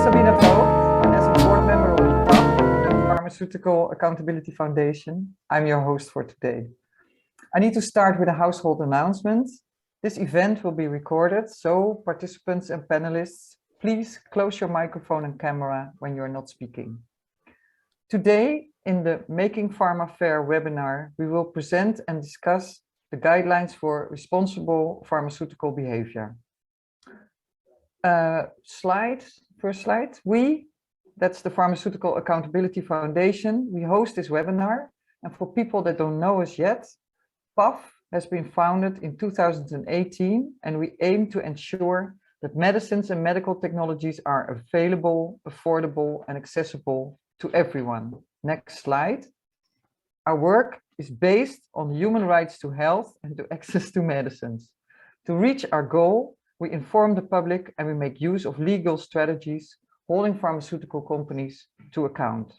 Sabina Vogt, and as a board member of PAF, the Pharmaceutical Accountability Foundation, I'm your host for today. I need to start with a household announcement. This event will be recorded, so participants and panelists, please close your microphone and camera when you're not speaking. Today, in the Making Pharma Fair webinar, we will present and discuss the guidelines for responsible pharmaceutical behavior. First slide. That's the Pharmaceutical Accountability Foundation. We host this webinar, and for people that don't know us yet, PAF has been founded in 2018, and we aim to ensure that medicines and medical technologies are available, affordable, and accessible to everyone. Next slide. Our work is based on human rights to health and to access to medicines. To reach our goal, we inform the public and we make use of legal strategies holding pharmaceutical companies to account.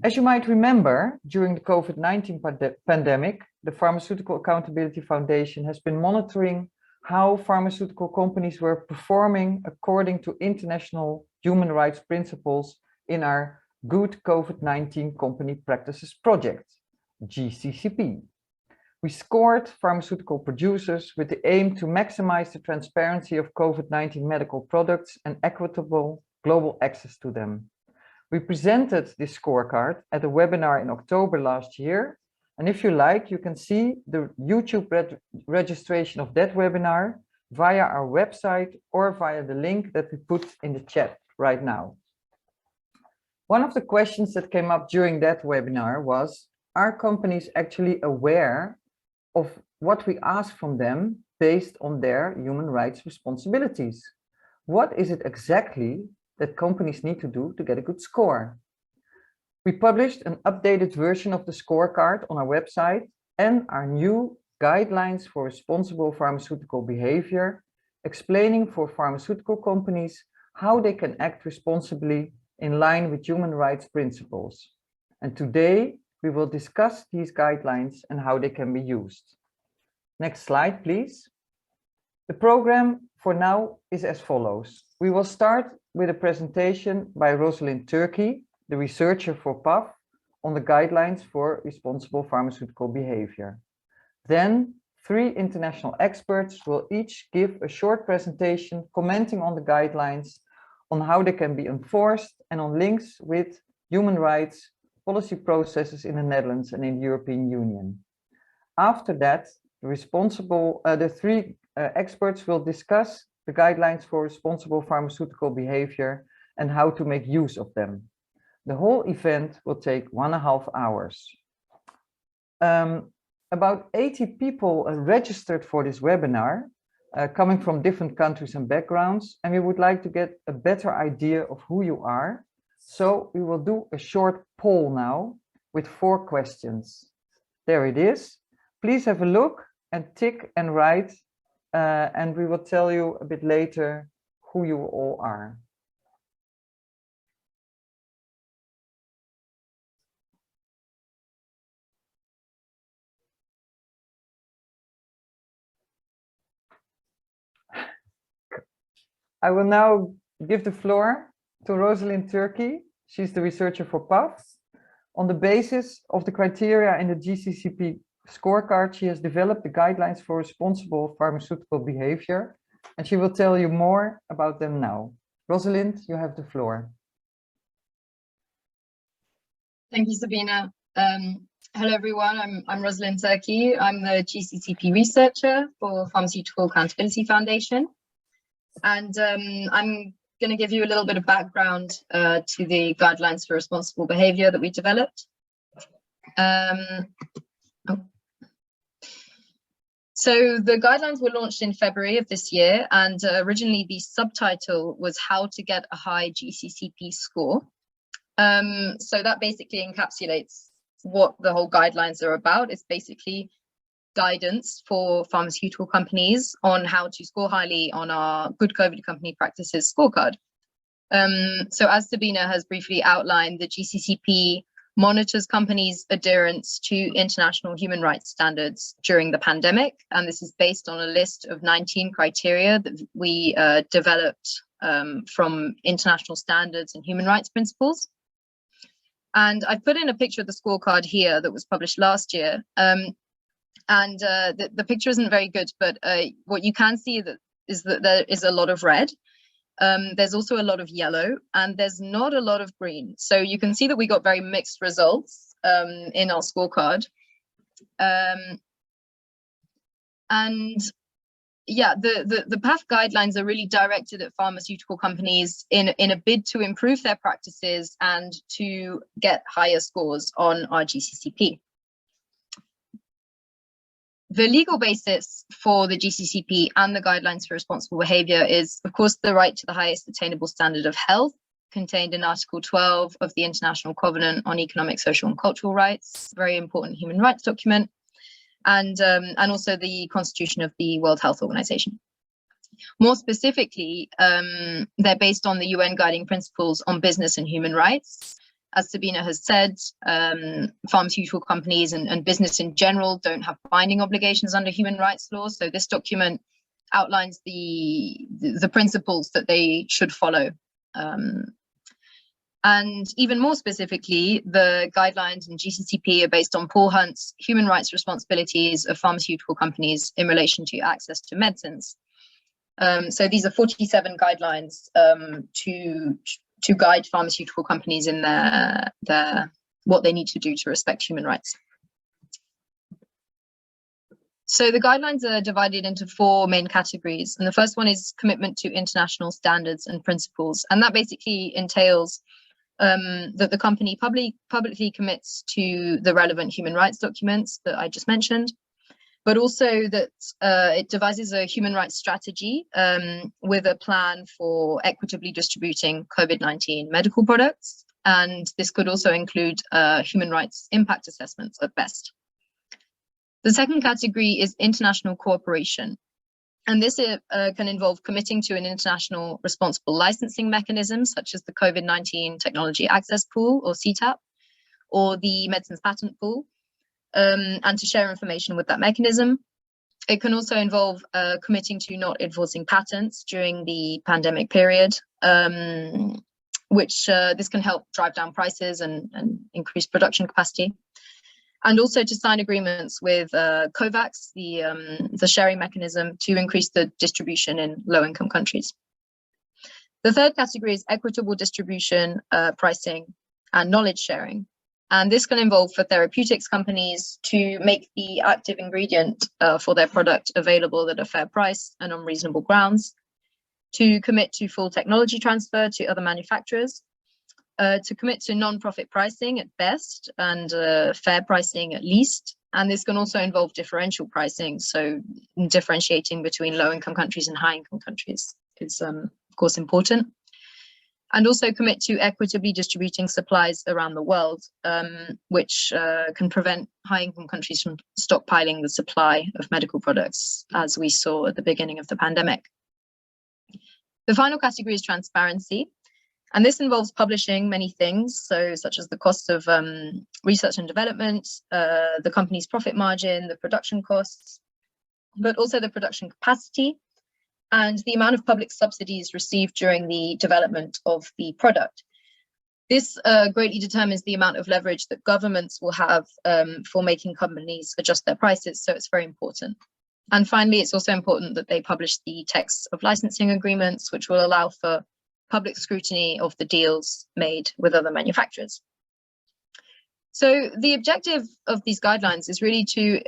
As you might remember, during the COVID-19 pandemic, the Pharmaceutical Accountability Foundation has been monitoring how pharmaceutical companies were performing according to international human rights principles in our Good COVID-19 Company Practices Project, GCCP. We scored pharmaceutical producers with the aim to maximize the transparency of COVID-19 medical products and equitable global access to them. We presented this scorecard at a webinar in October last year. And if you like, you can see the YouTube registration of that webinar via our website or via the link that we put in the chat right now. One of the questions that came up during that webinar was, are companies actually aware of what we ask from them based on their human rights responsibilities? What is it exactly that companies need to do to get a good score? We published an updated version of the scorecard on our website and our new guidelines for responsible pharmaceutical behavior, explaining for pharmaceutical companies how they can act responsibly in line with human rights principles. And today, we will discuss these guidelines and how they can be used. Next slide, please. The program for now is as follows. We will start with a presentation by Rosalind Turkey, the researcher for PAF, on the guidelines for responsible pharmaceutical behavior. Then, 3 international experts will each give a short presentation commenting on the guidelines, on how they can be enforced, and on links with human rights policy processes in the Netherlands and in the European Union. After that, the 3 experts will discuss the guidelines for responsible pharmaceutical behavior and how to make use of them. The whole event will take 1.5 hours. About 80 people registered for this webinar, coming from different countries and backgrounds, and we would like to get a better idea of who you are. So we will do a short poll now with 4 questions. There it is. Please have a look and tick and write, and we will tell you a bit later who you all are. I will now give the floor to Rosalind Turkey. She's the researcher for PAF. On the basis of the criteria in the GCCP scorecard, she has developed the guidelines for responsible pharmaceutical behavior, and she will tell you more about them now. Rosalind, you have the floor. Thank you, Sabina. Hello, everyone. I'm Rosalind Turkey. I'm the GCCP researcher for Pharmaceutical Accountability Foundation. And I'm going to give you a little bit of background to the guidelines for responsible behavior that we developed. So the guidelines were launched in February of this year, and originally the subtitle was How to Get a High GCCP Score. So that basically encapsulates what the whole guidelines are about. It's basically guidance for pharmaceutical companies on how to score highly on our Good COVID Company Practices scorecard. So as Sabina has briefly outlined, the GCCP monitors companies' adherence to international human rights standards during the pandemic. And this is based on a list of 19 criteria that we developed from international standards and human rights principles. And I've put in a picture of the scorecard here that was published last year. The picture isn't very good, but what you can see is that there is a lot of red. There's also a lot of yellow, and there's not a lot of green. So you can see that we got very mixed results in our scorecard. And yeah, the PAF guidelines are really directed at pharmaceutical companies in a bid to improve their practices and to get higher scores on our GCCP. The legal basis for the GCCP and the guidelines for responsible behavior is, of course, the right to the highest attainable standard of health contained in Article 12 of the International Covenant on Economic, Social and Cultural Rights, very important human rights document, and also the Constitution of the World Health Organization. More specifically, they're based on the UN Guiding Principles on Business and Human Rights. As Sabina has said, pharmaceutical companies and business in general don't have binding obligations under human rights law. So this document outlines the principles that they should follow. And even more specifically, the guidelines and GCCP are based on Paul Hunt's human rights responsibilities of pharmaceutical companies in relation to access to medicines. So these are 47 guidelines to guide pharmaceutical companies in what they need to do to respect human rights. So the guidelines are divided into 4 main categories. And the first one is commitment to international standards and principles. And that basically entails that the company publicly commits to the relevant human rights documents that I just mentioned, but also that it devises a human rights strategy with a plan for equitably distributing COVID-19 medical products. And this could also include human rights impact assessments at best. The second category is international cooperation. And this can involve committing to an international responsible licensing mechanism, such as the COVID-19 Technology Access Pool, or CTAP, or the Medicines Patent Pool, and to share information with that mechanism. It can also involve committing to not enforcing patents during the pandemic period, which this can help drive down prices and increase production capacity. And also to sign agreements with COVAX, the sharing mechanism, to increase the distribution in low-income countries. The third category is equitable distribution, pricing, and knowledge sharing. And this can involve for therapeutics companies to make the active ingredient for their product available at a fair price and on reasonable grounds, to commit to full technology transfer to other manufacturers, to commit to non-profit pricing at best and fair pricing at least. And this can also involve differential pricing, so differentiating between low-income countries and high-income countries is, of course, important. And also commit to equitably distributing supplies around the world, which can prevent high-income countries from stockpiling the supply of medical products, as we saw at the beginning of the pandemic. The final category is transparency. And this involves publishing many things, such as the cost of research and development, the company's profit margin, the production costs, but also the production capacity and the amount of public subsidies received during the development of the product. This greatly determines the amount of leverage that governments will have for making companies adjust their prices, so it's very important. And finally, it's also important that they publish the texts of licensing agreements, which will allow for public scrutiny of the deals made with other manufacturers. So the objective of these guidelines is really to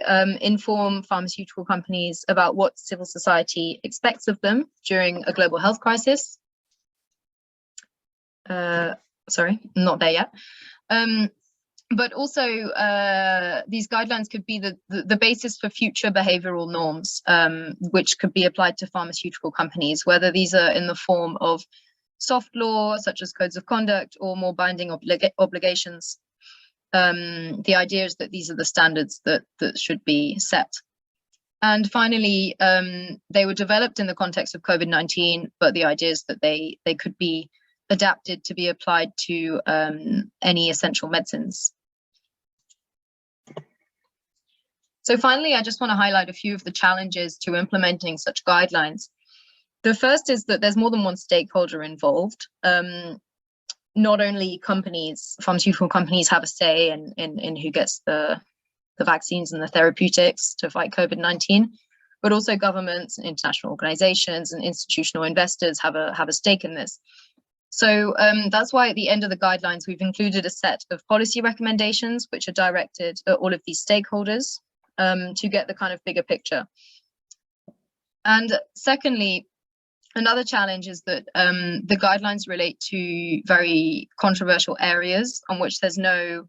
inform pharmaceutical companies about what civil society expects of them during a global health crisis. Sorry, not there yet. But also these guidelines could be the basis for future behavioral norms, which could be applied to pharmaceutical companies, whether these are in the form of soft law, such as codes of conduct, or more binding obligations. The idea is that these are the standards that should be set. And finally, they were developed in the context of COVID-19, but the idea is that they could be adapted to be applied to any essential medicines. So finally, I just want to highlight a few of the challenges to implementing such guidelines. The first is that there's more than one stakeholder involved. Not only companies, pharmaceutical companies have a say in who gets the vaccines and the therapeutics to fight COVID-19, but also governments and international organizations and institutional investors have a stake in this. So that's why at the end of the guidelines, we've included a set of policy recommendations, which are directed at all of these stakeholders to get the kind of bigger picture. And secondly, another challenge is that the guidelines relate to very controversial areas on which there's no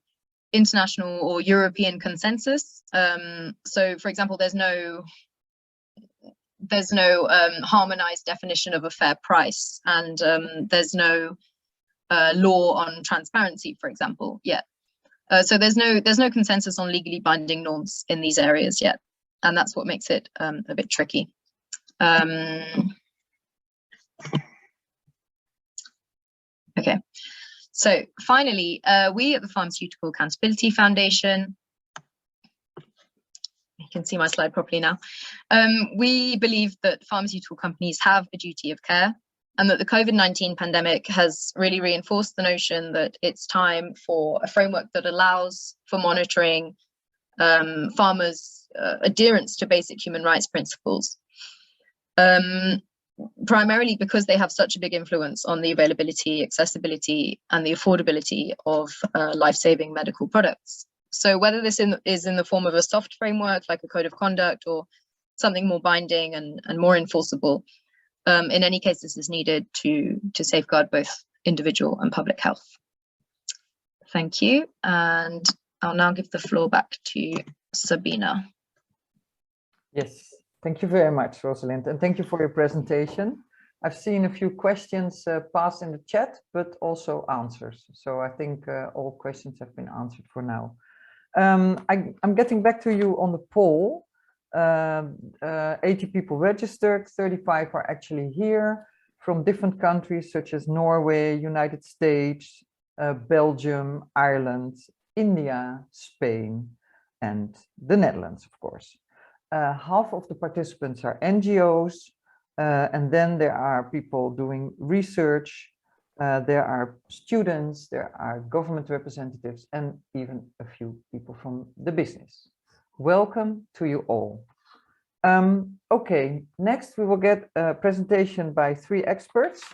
international or European consensus. So, for example, there's no harmonized definition of a fair price, and there's no law on transparency, for example, yet. So there's no consensus on legally binding norms in these areas yet, and that's what makes it a bit tricky. Okay, so finally, we at the Pharmaceutical Accountability Foundation, you can see my slide properly now, we believe that pharmaceutical companies have a duty of care, and that the COVID-19 pandemic has really reinforced the notion that it's time for a framework that allows for monitoring pharma's adherence to basic human rights principles. Primarily because they have such a big influence on the availability, accessibility, and the affordability of life-saving medical products. So whether this is in the form of a soft framework like a code of conduct or something more binding and more enforceable, in any case, this is needed to safeguard both individual and public health. Thank you. And I'll now give the floor back to Sabina. Yes. Thank you very much, Rosalind, and thank you for your presentation. I've seen a few questions passed in the chat, but also answers. So I think all questions have been answered for now. I'm getting back to you on the poll. 80 people registered, 35 are actually here from different countries such as Norway, United States, Belgium, Ireland, India, Spain, and the Netherlands, of course. Half of the participants are NGOs, and then there are people doing research, there are students, there are government representatives, and even a few people from the business. Welcome to you all. Okay, next we will get a presentation by 3 experts.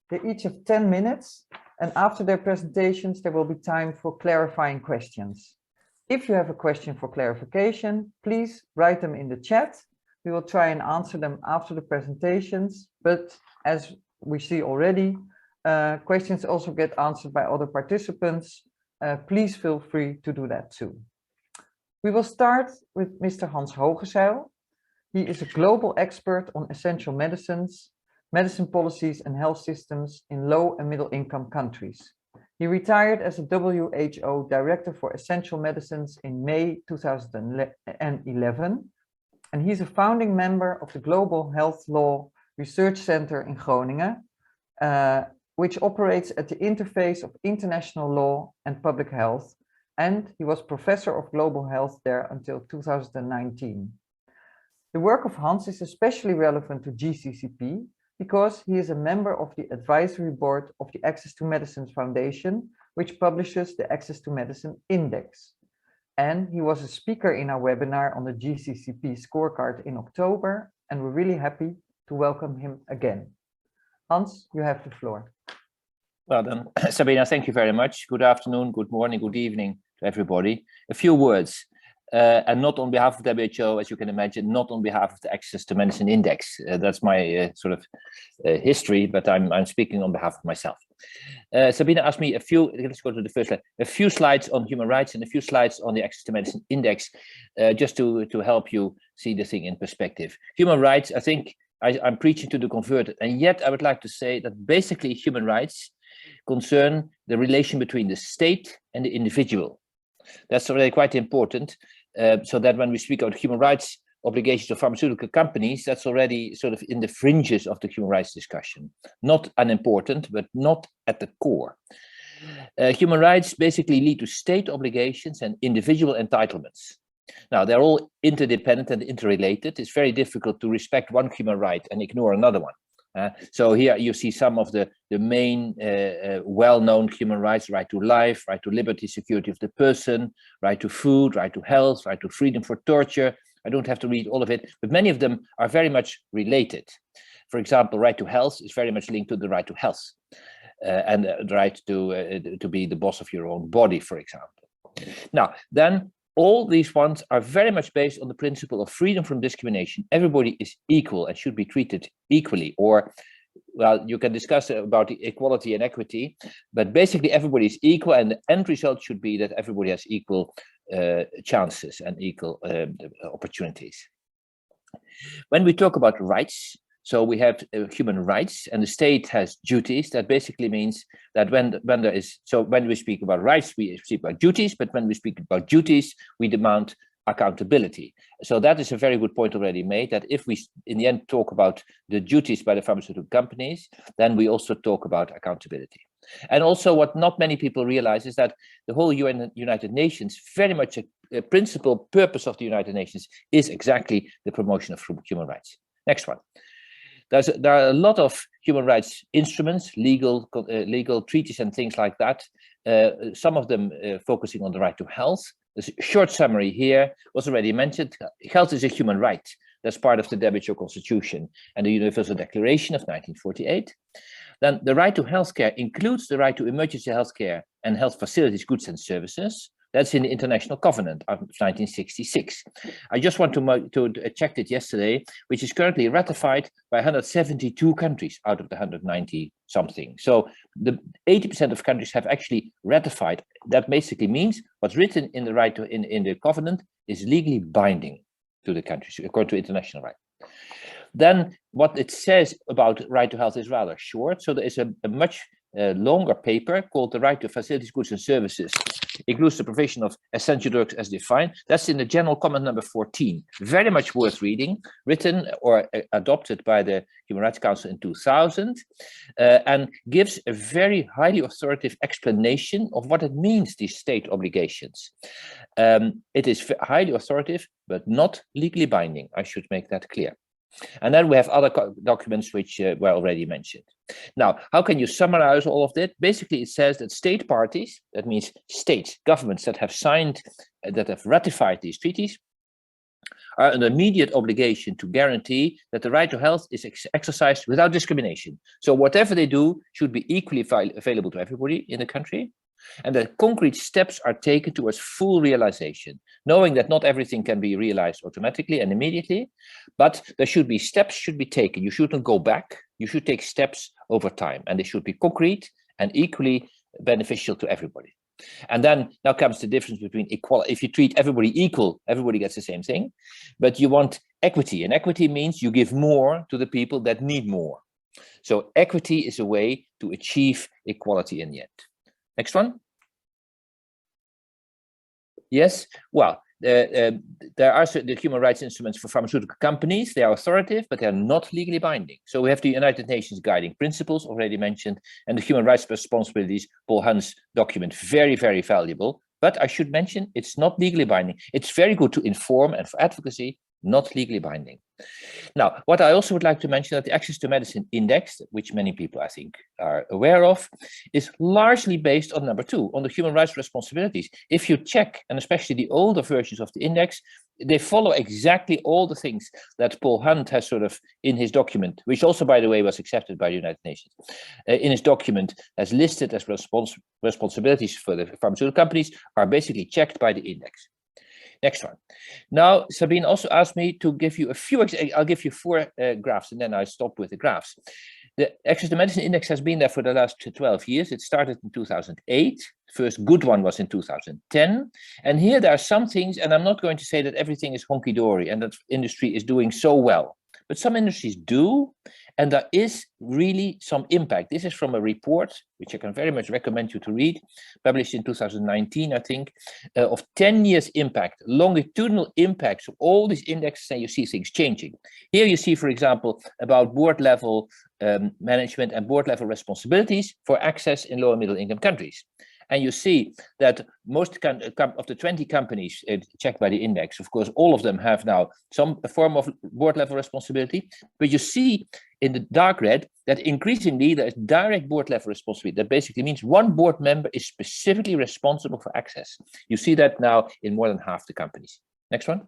They each have 10 minutes, and after their presentations, there will be time for clarifying questions. If you have a question for clarification, please write them in the chat. We will try and answer them after the presentations, but as we see already, questions also get answered by other participants. Please feel free to do that too. We will start with Mr. Hans Hoggesell. He is a global expert on essential medicines, medicine policies and health systems in low and middle income countries. He retired as a WHO Director for Essential Medicines in May 2011, and he's a founding member of the Global Health Law Research Center in Groningen, which operates at the interface of international law and public health, and he was Professor of Global Health there until 2019. The work of Hans is especially relevant to GCCP, because he is a member of the advisory board of the Access to Medicine Foundation, which publishes the Access to Medicine Index. And he was a speaker in our webinar on the GCCP scorecard in October, and we're really happy to welcome him again. Hans, you have the floor. Well then, Sabina, thank you very much. Good afternoon, good morning, good evening to everybody. A few words. And not on behalf of WHO, as you can imagine, not on behalf of the Access to Medicine Index. That's my sort of history, but I'm speaking on behalf of myself. Sabina asked me let's go to the first slide, a few slides on human rights and a few slides on the Access to Medicine Index, just to help you see the thing in perspective. Human rights, I think I'm preaching to the converted, and yet I would like to say that basically human rights concern the relation between the state and the individual. That's already quite important. So that when we speak about human rights obligations of pharmaceutical companies, that's already sort of in the fringes of the human rights discussion. Not unimportant, but not at the core. Human rights basically lead to state obligations and individual entitlements. Now, they're all interdependent and interrelated. It's very difficult to respect one human right and ignore another one. So here you see some of the main well-known human rights: right to life, right to liberty, security of the person, right to food, right to health, right to freedom for torture. I don't have to read all of it, but many of them are very much related. For example, right to health is very much linked to the right to health, and the right to be the boss of your own body, for example. Now, then all these ones are very much based on the principle of freedom from discrimination. Everybody is equal and should be treated equally, or, well, you can discuss about the equality and equity, but basically everybody is equal, and the end result should be that everybody has equal chances and equal opportunities. When we talk about rights, so we have human rights, and the state has duties. That basically means that when there is, so when we speak about rights, we speak about duties, but when we speak about duties, we demand accountability. So that is a very good point already made, that if we in the end talk about the duties by the pharmaceutical companies, then we also talk about accountability. And also what not many people realize is that the whole United Nations, very much a principal purpose of the United Nations is exactly the promotion of human rights. Next one. There are a lot of human rights instruments, legal treaties and things like that. Some of them focusing on the right to health. There's a short summary here was already mentioned. Health is a human right. That's part of the WHO Constitution and the Universal Declaration of 1948. Then the right to healthcare includes the right to emergency healthcare and health facilities, goods and services. That's in the International Covenant of 1966. I just want to check it yesterday, which is currently ratified by 172 countries out of the 190 something. So the 80% of countries have actually ratified. That basically means what's written in the right to in the covenant is legally binding to the countries according to international right. Then what it says about right to health is rather short. So there is a much longer paper called The Right to Facilities, Goods and Services. Includes the provision of essential drugs as defined. That's in the general comment number 14. Very much worth reading, written or adopted by the Human Rights Council in 2000, and gives a very highly authoritative explanation of what it means, these state obligations. It is highly authoritative, but not legally binding. I should make that clear. And then we have other documents which were already mentioned. Now, how can you summarize all of that? Basically, it says that state parties, that means states, governments that have signed, that have ratified these treaties, are an immediate obligation to guarantee that the right to health is exercised without discrimination. So whatever they do should be equally available to everybody in the country, and that concrete steps are taken towards full realization, knowing that not everything can be realized automatically and immediately, but there should be steps should be taken. You shouldn't go back. You should take steps over time, and they should be concrete and equally beneficial to everybody. And then now comes the difference between equality. If you treat everybody equal, everybody gets the same thing, but you want equity, and equity means you give more to the people that need more. So equity is a way to achieve equality in the end. Next one. Yes, well, there are the human rights instruments for pharmaceutical companies. They are authoritative, but they are not legally binding. So we have the United Nations Guiding Principles already mentioned, and the Human Rights Responsibilities, Paul Hunt's document, very, very valuable. But I should mention, it's not legally binding. It's very good to inform and for advocacy, not legally binding. Now, what I also would like to mention that the Access to Medicine Index, which many people I think are aware of, is largely based on number 2, on the human rights responsibilities. If you check, and especially the older versions of the index, they follow exactly all the things that Paul Hunt has sort of in his document, which also, by the way, was accepted by the United Nations, in his document as listed as responsibilities for the pharmaceutical companies are basically checked by the index. Next one. Now, Sabine also asked me to give you a few, I'll give you 4 graphs, and then I stop with the graphs. The Access to Medicine Index has been there for the last 12 years. It started in 2008. The first good one was in 2010. And here there are some things, and I'm not going to say that everything is honky-dory and that industry is doing so well. But some industries do, and there is really some impact. This is from a report, which I can very much recommend you to read, published in 2019, I think, of 10 years impact, longitudinal impacts of all these indexes, and you see things changing. Here you see, for example, about board level management and board level responsibilities for access in low and middle income countries. And you see that most of the 20 companies checked by the index, of course, all of them have now some form of board level responsibility. But you see in the dark red that increasingly there is direct board level responsibility. That basically means one board member is specifically responsible for access. You see that now in more than half the companies. Next one.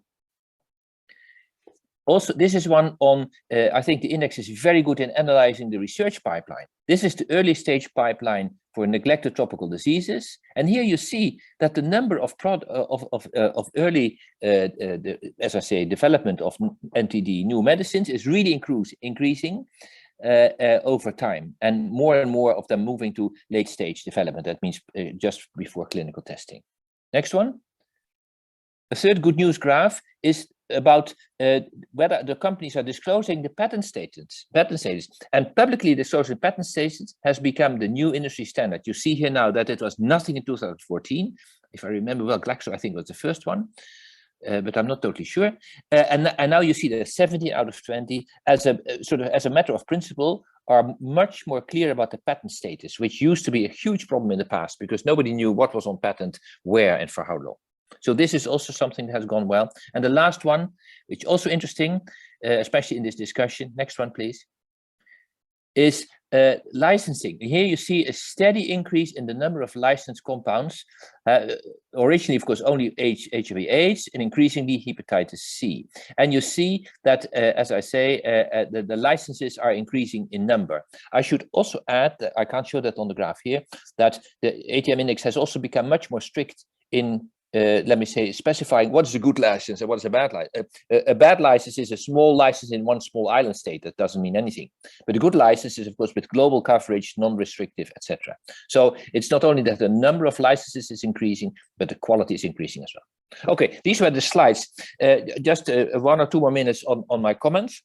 Also, this is one on, I think the index is very good in analyzing the research pipeline. This is the early stage pipeline for neglected tropical diseases. And here you see that the number of early, as I say, development of NTD new medicines is really increasing over time. And more of them moving to late stage development. That means just before clinical testing. Next one. A third good news graph is about whether the companies are disclosing the patent status. And publicly disclosing patent status has become the new industry standard. You see here now that it was nothing in 2014. If I remember well, Glaxo, I think, was the first one, but I'm not totally sure. And now you see that 17 out of 20, as a matter of principle, are much more clear about the patent status, which used to be a huge problem in the past because nobody knew what was on patent, where, and for how long. So this is also something that has gone well. And the last one, which is also interesting, especially in this discussion, next one, please, is licensing. Here you see a steady increase in the number of licensed compounds. Originally, of course, only HIV/AIDS and increasingly hepatitis C. And you see that, as I say, the licenses are increasing in number. I should also add, that I can't show that on the graph here, that the ATM index has also become much more strict in let me say, specifying what is a good license and what is a bad license. A bad license is a small license in one small island state. That doesn't mean anything. But a good license is, of course, with global coverage, non-restrictive, etc. So it's not only that the number of licenses is increasing, but the quality is increasing as well. Okay, these were the slides. Just 1 or 2 more minutes on my comments.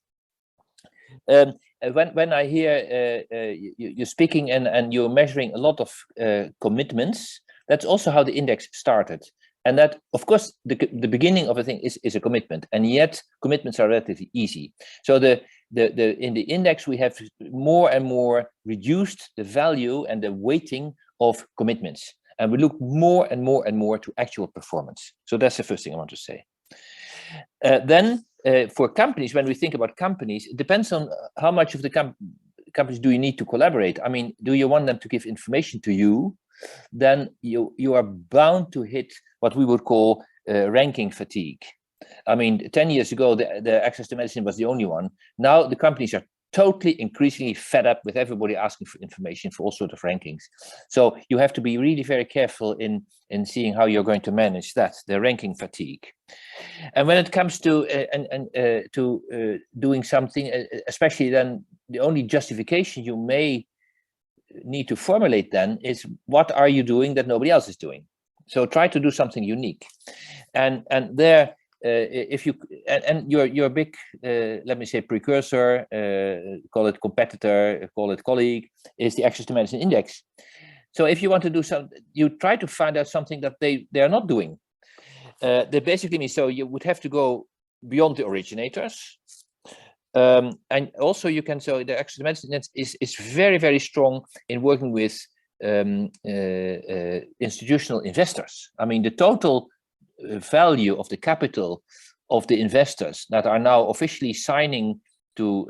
When I hear you speaking and you're measuring a lot of commitments, that's also how the index started. And that, of course, the beginning of a thing is a commitment, and yet commitments are relatively easy. So in the index, we have more and more reduced the value and the weighting of commitments. And we look more and more to actual performance. So that's the first thing I want to say. Then for companies, when we think about companies, it depends on how much of the companies do you need to collaborate. I mean, do you want them to give information to you? Then you are bound to hit what we would call ranking fatigue. I mean, 10 years ago, the access to medicine was the only one. Now the companies are totally increasingly fed up with everybody asking for information for all sorts of rankings. So you have to be really very careful in seeing how you're going to manage that, the ranking fatigue. And when it comes to doing something, especially then the only justification you may need to formulate then is, what are you doing that nobody else is doing? So try to do something unique. And there, if you and your big let me say precursor, call it competitor, call it colleague, is the Access to Medicine Index. So if you want to do something, you try to find out something that they are not doing. That basically means, so you would have to go beyond the originators. And also you can, so the Access to Medicine Index is very, very strong in working with institutional investors. I mean, the total value of the capital of the investors that are now officially signing to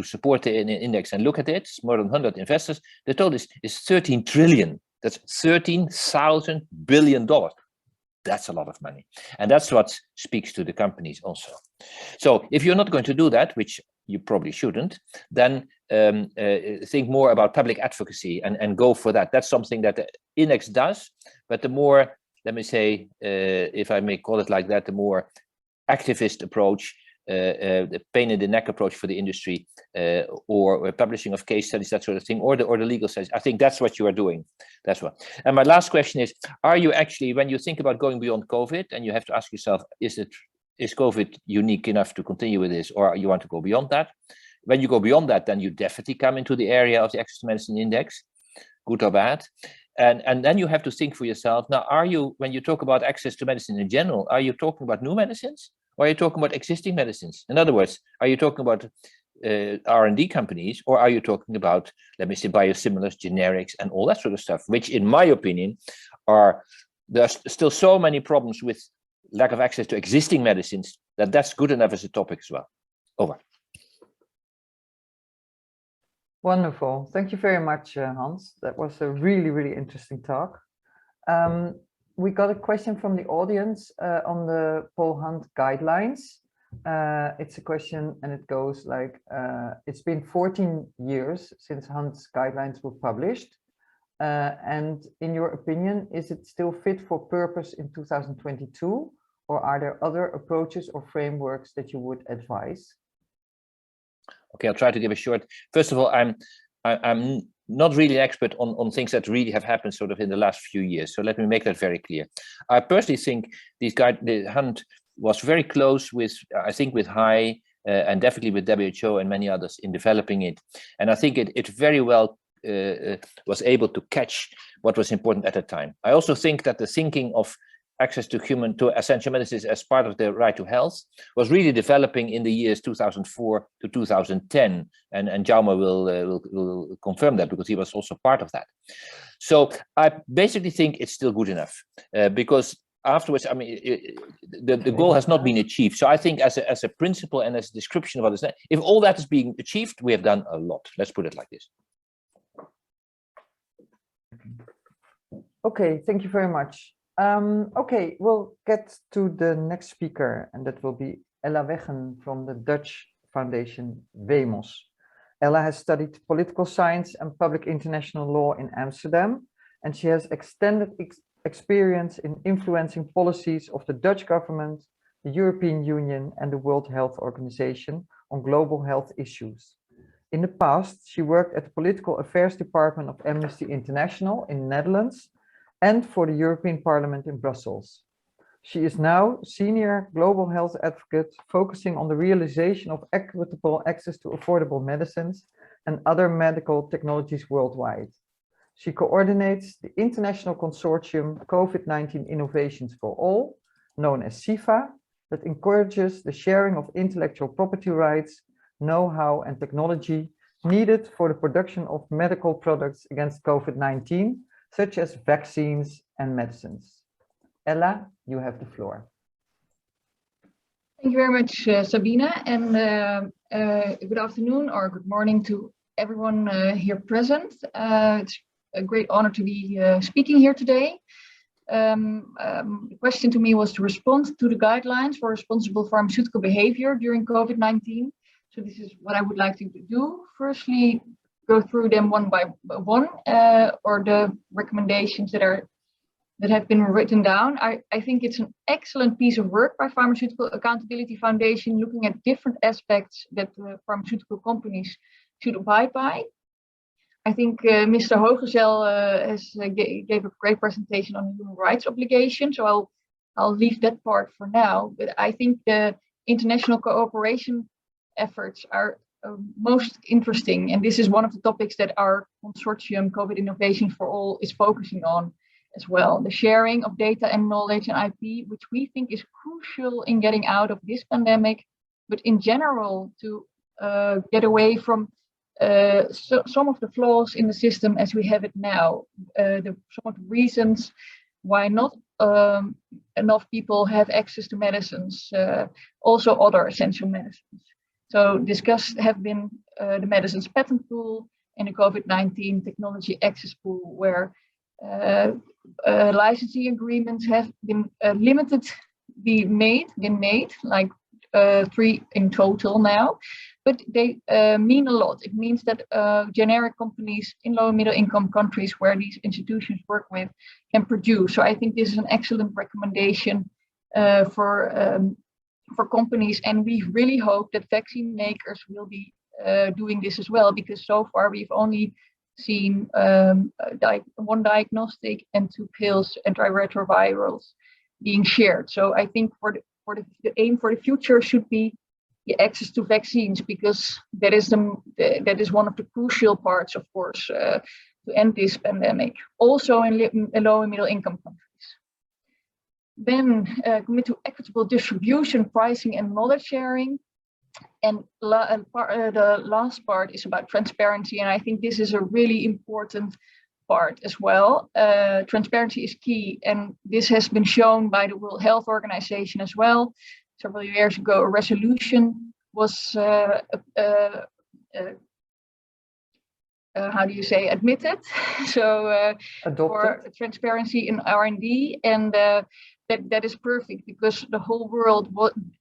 support the index and look at it, more than 100 investors, the total is 13 trillion. That's $13,000 billion. That's a lot of money. And that's what speaks to the companies also. So if you're not going to do that, which you probably shouldn't, then think more about public advocacy and go for that. That's something that the index does, but the more, let me say, if I may call it like that, the more activist approach, the pain in the neck approach for the industry, or publishing of case studies, that sort of thing, or the legal studies. I think that's what you are doing. That's what. And my last question is: are you actually, when you think about going beyond COVID, and you have to ask yourself, is COVID unique enough to continue with this, or you want to go beyond that? When you go beyond that, then you definitely come into the area of the Access to Medicine Index, good or bad. And then you have to think for yourself, now, are you, when you talk about access to medicine in general, are you talking about new medicines, or are you talking about existing medicines? In other words, are you talking about R&D companies, or are you talking about, let me say, biosimilars, generics, and all that sort of stuff, which in my opinion there's still so many problems with lack of access to existing medicines that's good enough as a topic as well. Over. Wonderful. Thank you very much, Hans. That was a really, really interesting talk. We got a question from the audience on the Paul Hunt guidelines. It's a question and it goes like, it's been 14 years since Hunt's guidelines were published. And in your opinion, is it still fit for purpose in 2022? Or are there other approaches or frameworks that you would advise? Okay, I'll try to give a short. First of all, I'm not really an expert on things that really have happened sort of in the last few years. So let me make that very clear. I personally think the Hunt was very close with, I think, with HAI and definitely with WHO and many others in developing it. And I think it very well was able to catch what was important at the time. I also think that the thinking of access to essential medicines as part of the right to health was really developing in the years 2004 to 2010, and Jaume will confirm that because he was also part of that. So I basically think it's still good enough because afterwards, I mean, the goal has not been achieved. So I think as a principle and as a description of what is that, if all that is being achieved, we have done a lot. Let's put it like this. Okay, thank you very much. Okay, we'll get to the next speaker, and that will be Ella Weggen from the Dutch foundation WEMOS. Ella has studied political science and public international law in Amsterdam, and she has extended experience in influencing policies of the Dutch government, the European Union, and the World Health Organization on global health issues. In the past, she worked at the Political Affairs Department of Amnesty International in the Netherlands and for the European Parliament in Brussels. She is now Senior Global Health Advocate focusing on the realization of equitable access to affordable medicines and other medical technologies worldwide. She coordinates the international consortium COVID-19 Innovations for All, known as CIFA, that encourages the sharing of intellectual property rights, know-how, and technology needed for the production of medical products against COVID-19, such as vaccines and medicines. Ella, you have the floor. Thank you very much, Sabine, and good afternoon or good morning to everyone here present. It's a great honor to be speaking here today. The question to me was to respond to the guidelines for responsible pharmaceutical behavior during COVID-19. So this is what I would like to do. Firstly, go through them one by one, or the recommendations that have been written down. I think it's an excellent piece of work by Pharmaceutical Accountability Foundation, looking at different aspects that pharmaceutical companies should abide by. I think Mr. Hoggesell gave a great presentation on human rights obligations, so I'll leave that part for now. But I think the international cooperation efforts are most interesting, and this is one of the topics that our consortium COVID Innovations for All is focusing on as well. The sharing of data and knowledge and IP, which we think is crucial in getting out of this pandemic, but in general to get away from some of the flaws in the system as we have it now. Some of the reasons why not enough people have access to medicines, also other essential medicines. So discussed have been the medicines patent pool and the COVID-19 technology access pool, where licensing agreements have been been made, like 3 in total now, but they mean a lot. It means that generic companies in low and middle income countries where these institutions work with can produce. So I think this is an excellent recommendation for companies, and we really hope that vaccine makers will be doing this as well, because so far we've only seen one diagnostic and 2 pills, antiretrovirals, being shared. So I think the aim for the future should be the access to vaccines, because that is one of the crucial parts, of course, to end this pandemic, also in low and middle income countries. Then commit to equitable distribution, pricing, and knowledge sharing. the last part is about transparency, and I think this is a really important part as well. Transparency is key, and this has been shown by the World Health Organization as well. Several years ago, a resolution was admitted so for transparency in R&D, and that is perfect, because the whole world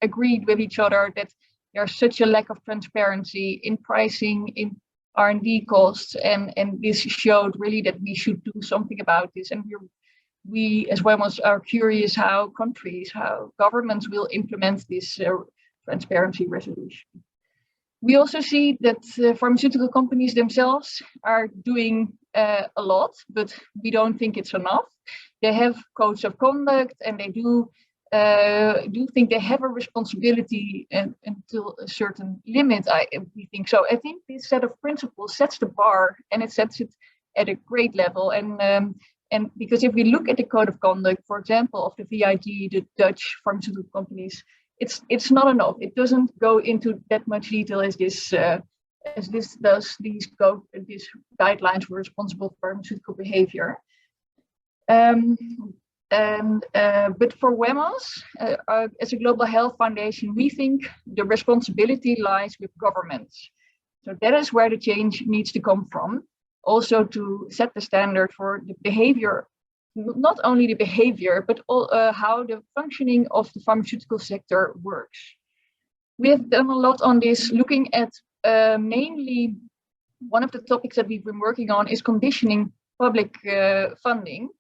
agreed with each other that there's such a lack of transparency in pricing, in R&D costs, and this showed really that we should do something about this. And we as well are curious how governments will implement this transparency resolution. We also see that pharmaceutical companies themselves are doing a lot, but we don't think it's enough. They have codes of conduct, and they do think they have a responsibility until a certain limit. We think so. I think this set of principles sets the bar, and it sets it at a great level. And because if we look at the code of conduct, for example, of the VID, the Dutch pharmaceutical companies, it's not enough. It doesn't go into that much detail as this does. These guidelines for responsible pharmaceutical behavior. But for WEMOS, as a global health foundation, we think the responsibility lies with governments. So that is where the change needs to come from. Also to set the standard for the behavior, not only the behavior, but how the functioning of the pharmaceutical sector works. We have done a lot on this, looking at mainly one of the topics that we've been working on is conditioning public funding.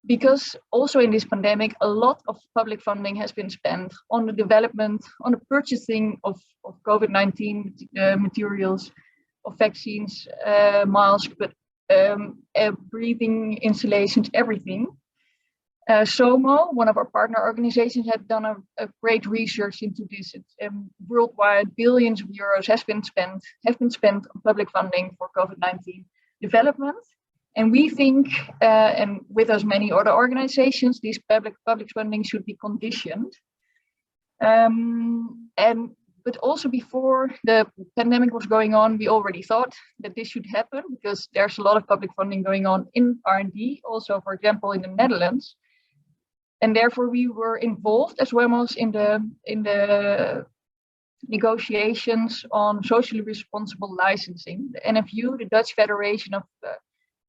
Because also in this pandemic, a lot of public funding has been spent on the development, on the purchasing of COVID-19 materials, of vaccines, masks, but breathing installations, everything. SOMO, one of our partner organizations, had done a great research into this. Worldwide, billions of euros have been spent on public funding for COVID-19 development. And we think, and with as many other organizations, these public funding should be conditioned. But also before the pandemic was going on, we already thought that this should happen, because there's a lot of public funding going on in R&D, also, for example, in the Netherlands. And therefore we were involved as well as in the negotiations on socially responsible licensing. The NFU, the Dutch Federation of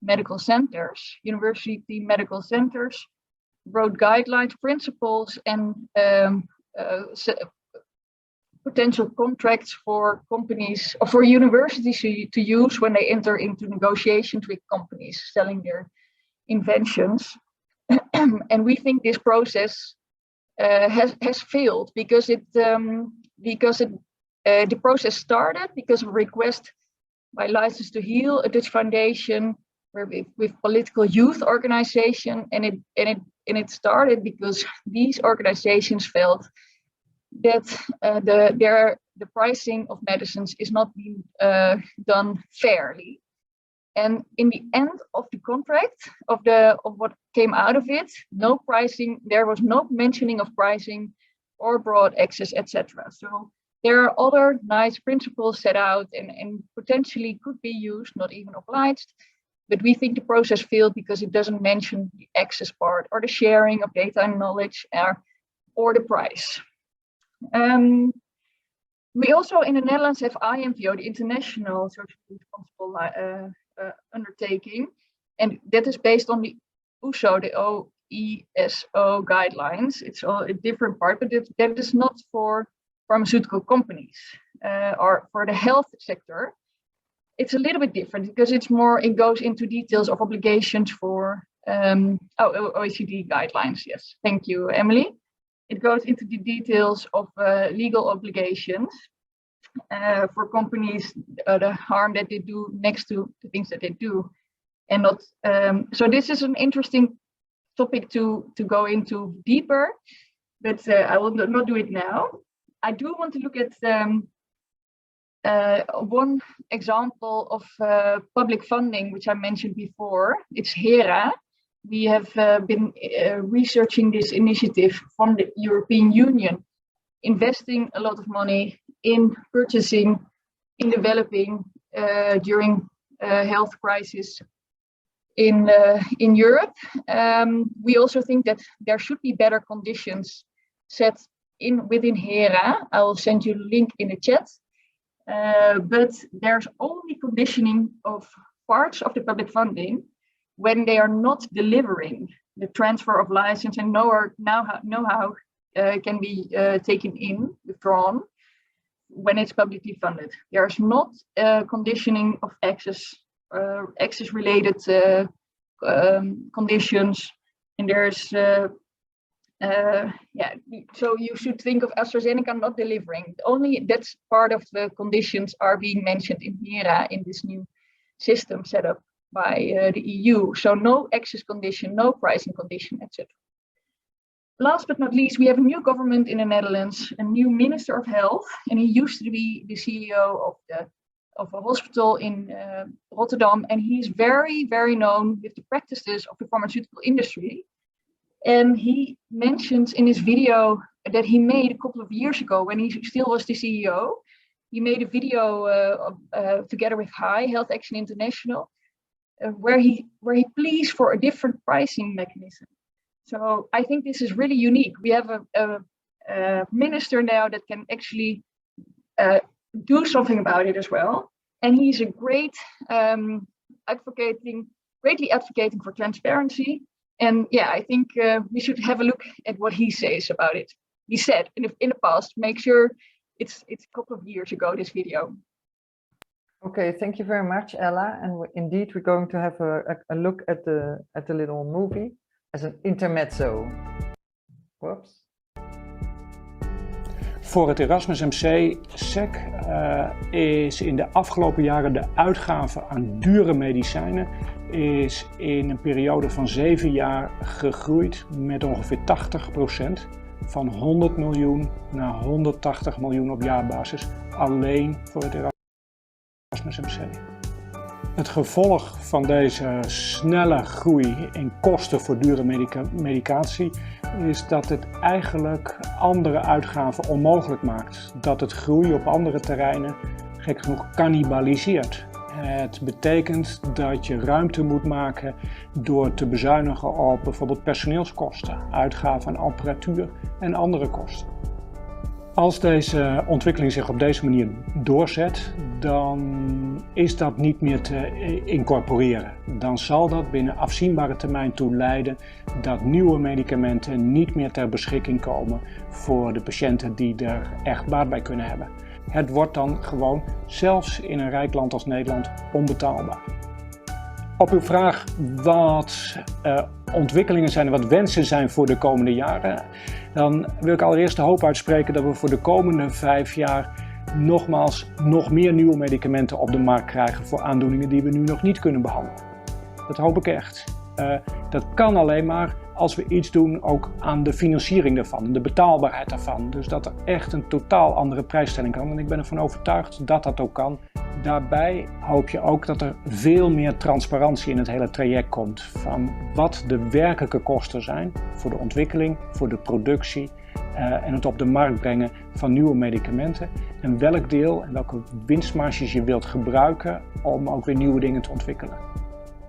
Medical Centers, University Medical Centers, wrote guidelines, principles, and potential contracts for companies or for universities to use when they enter into negotiations with companies selling their inventions. And we think this process has failed because the process started because of a request by License to Heal, a Dutch foundation, with political youth organization, and it started because these organizations felt that the pricing of medicines is not being done fairly. And in the end of the contract, of what came out of it, no pricing, there was no mentioning of pricing or broad access, etc. So there are other nice principles set out and potentially could be used, not even obliged. But we think the process failed because it doesn't mention the access part or the sharing of data and knowledge or the price. We also in the Netherlands have IMVO, the International Socially Responsible Undertaking, and that is based on the OESO, the OESO guidelines. It's all a different part, but that is not for pharmaceutical companies or for the health sector. It's a little bit different because it goes into details of obligations for OECD guidelines. Yes, thank you, Emily. It goes into the details of legal obligations for companies, the harm that they do next to the things that they do, and not. So this is an interesting topic to go into deeper, but I will not do it now. I do want to look at one example of public funding, which I mentioned before. It's HERA. We have been researching this initiative from the European Union investing a lot of money in purchasing, in developing during health crisis in Europe. We also think that there should be better conditions set within HERA. I will send you the link in the chat. But there's only conditioning of parts of the public funding when they are not delivering the transfer of license and know-how can be withdrawn when it's publicly funded. There's not conditioning of access-related conditions, and there's so you should think of AstraZeneca not delivering. Only that's part of the conditions are being mentioned in HERA in this new system set up by the EU. So no access condition, no pricing condition, etc. Last but not least, we have a new government in the Netherlands, a new Minister of Health, and he used to be the CEO of a hospital in Rotterdam, and he's very, very known with the practices of the pharmaceutical industry. And he mentions in his video that he made a couple of years ago when he still was the CEO, he made a video together with Health Action International, where he pleads for a different pricing mechanism. So I think this is really unique. We have a minister now that can actually do something about it as well. And he's a great greatly advocating for transparency. And yeah, I think we should have a look at what he says about it. He said in the past, make sure it's a couple of years ago, this video. Okay, thank you very much, Ella. And indeed, we're going to have a look at the little movie as een intermezzo. Whoops. Voor het Erasmus MC SEC is in de afgelopen jaren de uitgave aan dure medicijnen is in een periode van 7 jaar gegroeid met ongeveer 80%. Van 100 miljoen naar 180 miljoen op jaarbasis. Alleen voor het Erasmus MC. Het gevolg van deze snelle groei in kosten voor dure medicatie is dat het eigenlijk andere uitgaven onmogelijk maakt. Dat het groei op andere terreinen gek genoeg cannibaliseert. Het betekent dat je ruimte moet maken door te bezuinigen op bijvoorbeeld personeelskosten, uitgaven aan apparatuur en andere kosten. Als deze ontwikkeling zich op deze manier doorzet, dan is dat niet meer te incorporeren. Dan zal dat binnen afzienbare termijn toe leiden dat nieuwe medicamenten niet meer ter beschikking komen voor de patiënten die er echt baat bij kunnen hebben. Het wordt dan gewoon, zelfs in een rijk land als Nederland, onbetaalbaar. Op uw vraag wat ontwikkelingen zijn en wat wensen zijn voor de komende jaren, dan wil ik allereerst de hoop uitspreken dat we voor de komende 5 jaar nogmaals nog meer nieuwe medicamenten op de markt krijgen voor aandoeningen die we nu nog niet kunnen behandelen. Dat hoop ik echt. Dat kan alleen maar als we iets doen ook aan de financiering daarvan, de betaalbaarheid daarvan. Dus dat er echt een totaal andere prijsstelling kan. En ik ben ervan overtuigd dat dat ook kan. Daarbij hoop je ook dat er veel meer transparantie in het hele traject komt van wat de werkelijke kosten zijn voor de ontwikkeling, voor de productie en het op de markt brengen van nieuwe medicamenten. En welk deel en welke winstmarges je wilt gebruiken om ook weer nieuwe dingen te ontwikkelen.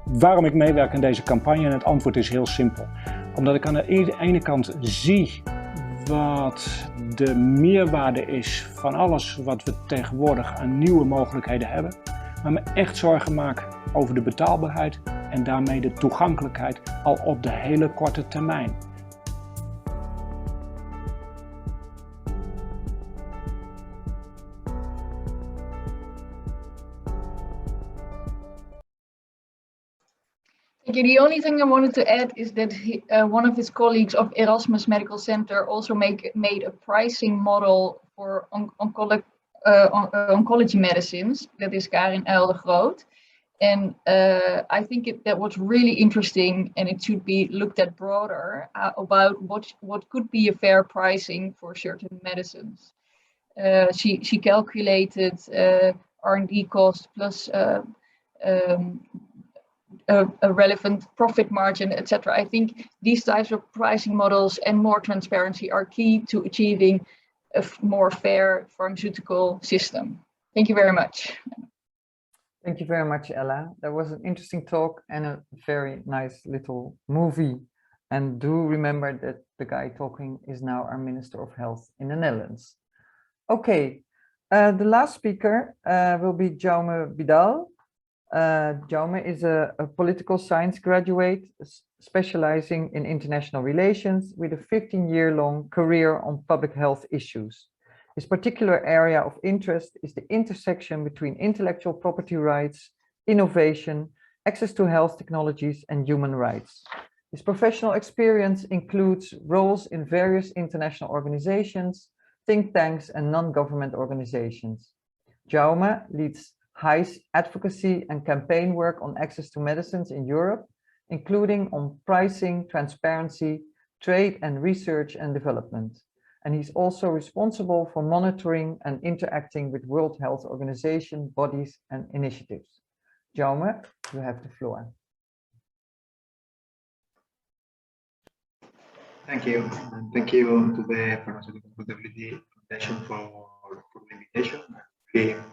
Waarom ik meewerk aan deze campagne? En het antwoord is heel simpel. Omdat ik aan de ene kant zie wat de meerwaarde is van alles wat we tegenwoordig aan nieuwe mogelijkheden hebben, maar me echt zorgen maak over de betaalbaarheid en daarmee de toegankelijkheid al op de hele korte termijn. The only thing I wanted to add is that one of his colleagues of Erasmus Medical Center also made a pricing model for oncology medicines. That is Karin Uil de Groot. And I think that was really interesting, and it should be looked at broader about what could be a fair pricing for certain medicines. She calculated R&D cost plus a relevant profit margin, etc. I think these types of pricing models and more transparency are key to achieving a more fair pharmaceutical system. Thank you very much. Thank you very much, Ella. That was an interesting talk and a very nice little movie. And do remember that the guy talking is now our Minister of Health in the Netherlands. Okay, the last speaker will be Jaume Bidal. Jaume is a political science graduate specializing in international relations with a 15-year-long career on public health issues. His particular area of interest is the intersection between intellectual property rights, innovation, access to health technologies, and human rights. His professional experience includes roles in various international organizations, think tanks, and non-government organizations. Jaume leads HICE advocacy and campaign work on access to medicines in Europe, including on pricing, transparency, trade, and research and development. And he's also responsible for monitoring and interacting with World Health Organization bodies and initiatives. Jaume, you have the floor. Thank you. And thank you to the Pharmaceutical Accountability Foundation for the invitation. I'm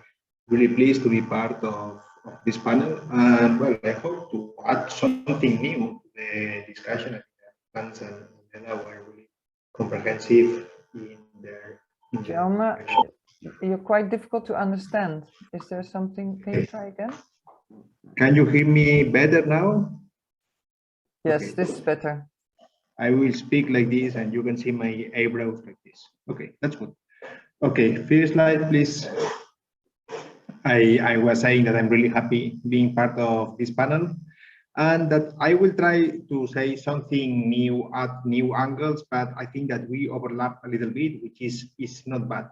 really pleased to be part of this panel. And well, I hope to add something new to the discussion. I think the plans and Ella were really comprehensive in their Jaume, you're quite difficult to understand. Is there something? Can you try again? Can you hear me better now? Yes, Okay. this is better. I will speak like this and you can see my eyebrows like this. Okay, that's good. Okay, first slide, please. I was saying that I'm really happy being part of this panel and that I will try to say something new at new angles, but I think that we overlap a little bit, which is not bad.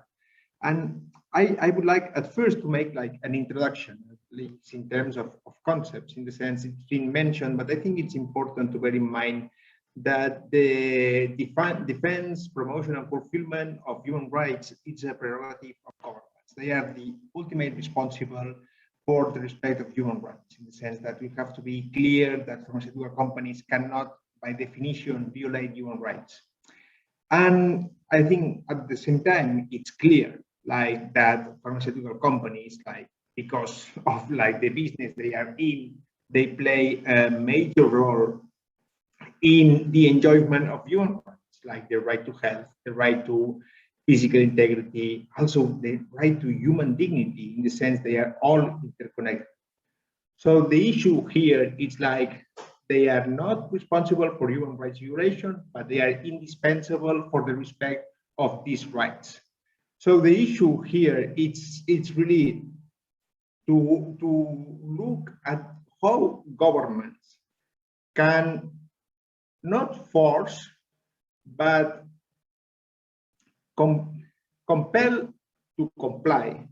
And I would like at first to make like an introduction, at least in terms of concepts, in the sense it's been mentioned, but I think it's important to bear in mind that the defense, promotion, and fulfillment of human rights is a prerogative of governments. They are the ultimate responsible for the respect of human rights, in the sense that we have to be clear that pharmaceutical companies cannot, by definition, violate human rights. And I think at the same time, it's clear like that pharmaceutical companies, like because of like the business they are in, they play a major role in the enjoyment of human rights, like the right to health, the right to physical integrity, also the right to human dignity, in the sense they are all interconnected. So the issue here is like they are not responsible for human rights violation, but they are indispensable for the respect of these rights. So the issue here it's really to look at how governments can not force, but compel to comply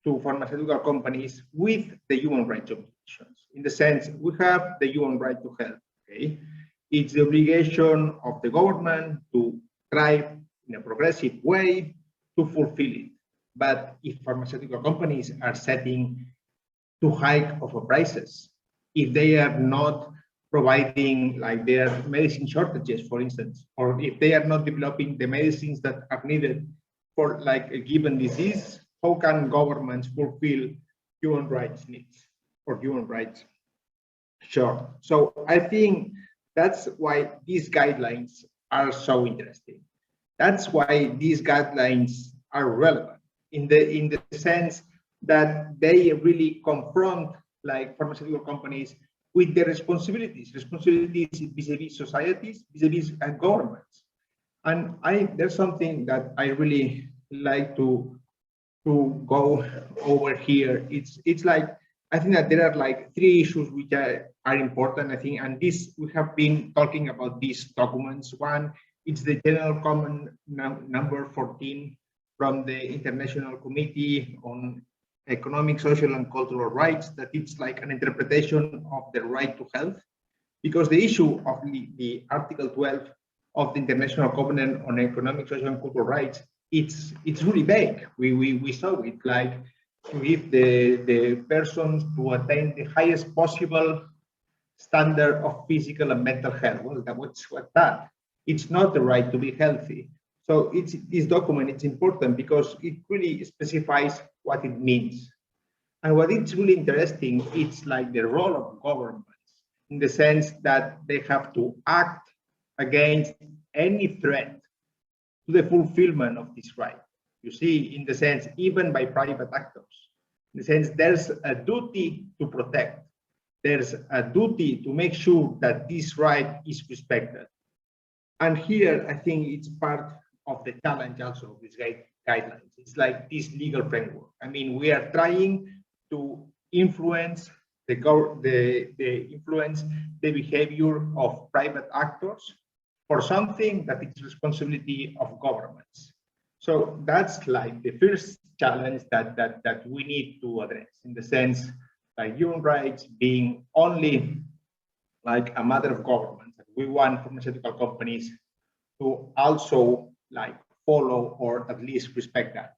to pharmaceutical companies with the human rights obligations. In the sense, we have the human right to health. Okay, it's the obligation of the government to try in a progressive way to fulfill it. But if pharmaceutical companies are setting too high of prices, if they are not providing like their medicine shortages, for instance, or if they are not developing the medicines that are needed for like a given disease, how can governments fulfill human rights needs or human rights? Sure. So I think that's why these guidelines are so interesting. That's why these guidelines are relevant in the sense that they really confront like pharmaceutical companies with their responsibilities vis-a-vis societies, vis-a-vis governments. And there's something that I really like to go over here. It's like, I think that there are like three issues which are important, I think, and this, we have been talking about these documents. One, it's the General Common number 14 from the International Committee on Economic, Social, and Cultural Rights, that it's like an interpretation of the right to health, because the issue of the Article 12 of the International Covenant on Economic, Social, and Cultural Rights, it's really vague. We saw it like to give the persons to attain the highest possible standard of physical and mental health. Well, what's that? It's not the right to be healthy. So this document, it's important because it really specifies what it means. And what it's really interesting, it's like the role of governments in the sense that they have to act against any threat to the fulfillment of this right. You see, in the sense, even by private actors, in the sense there's a duty to protect. There's a duty to make sure that this right is respected. And here, I think it's part of the challenge also of these guidelines. It's like this legal framework. I mean, we are trying to influence the behavior of private actors for something that is responsibility of governments. So that's like the first challenge that we need to address, in the sense like human rights being only like a matter of government. We want pharmaceutical companies to also like follow or at least respect that.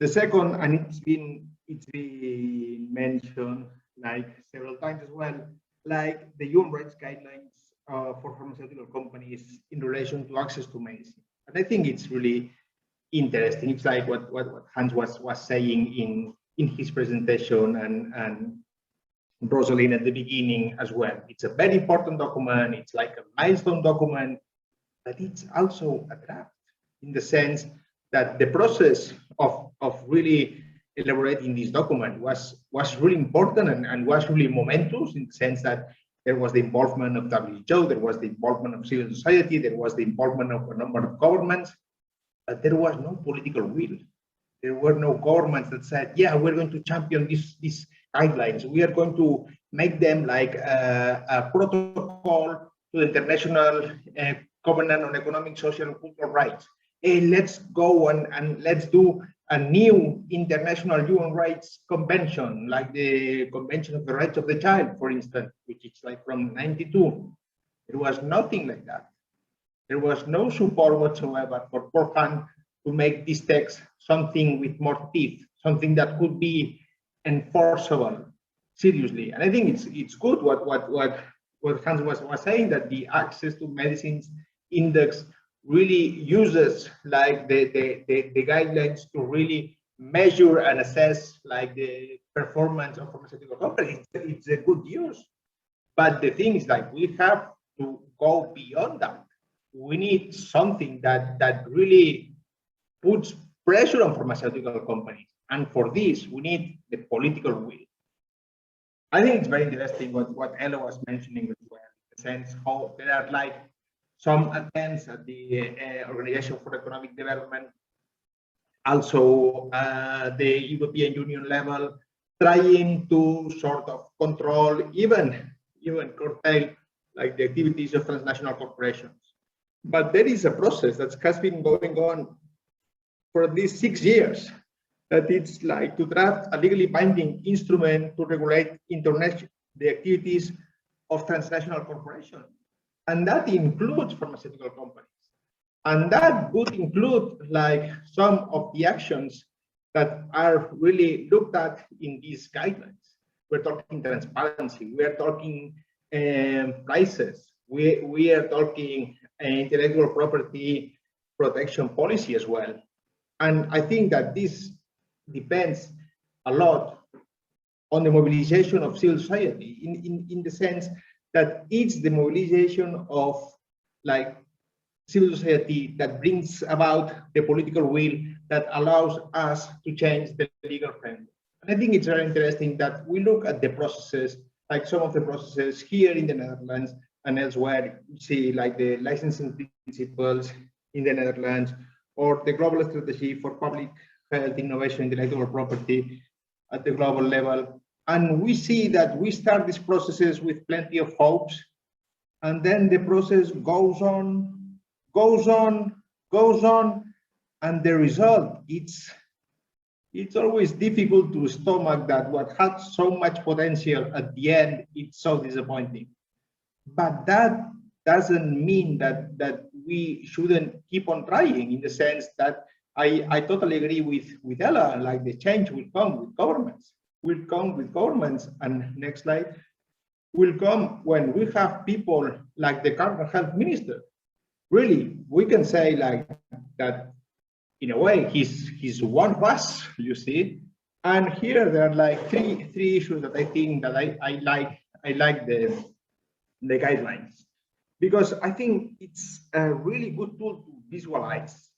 The second, and it's been mentioned like several times as well, like the human rights guidelines for pharmaceutical companies in relation to access to medicine. And I think it's really interesting. It's like what Hans was saying in his presentation, and Rosalind at the beginning as well. It's a very important document. It's like a milestone document, but it's also a draft, in the sense that the process of really elaborating this document was really important and was really momentous, in the sense that there was the involvement of WHO, there was the involvement of civil society, there was the involvement of a number of governments, but there was no political will. There were no governments that said, yeah, we're going to champion these guidelines. We are going to make them like a protocol to the International Covenant on Economic, Social, and Cultural Rights. And let's go and let's do a new international human rights convention, like the Convention of the Rights of the Child, for instance, which is like from '92. There was nothing like that. There was no support whatsoever for Burhan to make this text something with more teeth, something that could be enforceable seriously. And I think it's good what Hans was saying, that the Access to Medicines Index really uses like the guidelines to really measure and assess like the performance of pharmaceutical companies. It's a good use, but the thing is, like, we have to go beyond that. We need something that really puts pressure on pharmaceutical companies, and for this we need the political will. I think it's very interesting what Ella was mentioning as well, in the sense how there are like some attempts at the Organization for Economic Development, also the European Union level, trying to sort of control, even curtail like the activities of transnational corporations. But there is a process that has been going on for at least 6 years, that it's like to draft a legally binding instrument to regulate the activities of transnational corporations. And that includes pharmaceutical companies. And that would include like some of the actions that are really looked at in these guidelines. We're talking transparency, we are talking prices, we are talking intellectual property protection policy as well. And I think that this depends a lot on the mobilization of civil society, in the sense that it's the mobilization of like civil society that brings about the political will that allows us to change the legal framework. And I think it's very interesting that we look at the processes, like some of the processes here in the Netherlands and elsewhere. You see like the licensing principles in the Netherlands, or the global strategy for public health, innovation, intellectual property at the global level. And we see that we start these processes with plenty of hopes, and then the process goes on, and the result, it's always difficult to stomach that what had so much potential at the end, it's so disappointing. But that doesn't mean that we shouldn't keep on trying, in the sense that I totally agree with Ella, like the change will come with governments. And next slide, will come when we have people like the current health minister. Really, we can say like that in a way he's one of us, you see. And here there are like three issues that I think that I like the guidelines, because I think it's a really good tool to visualize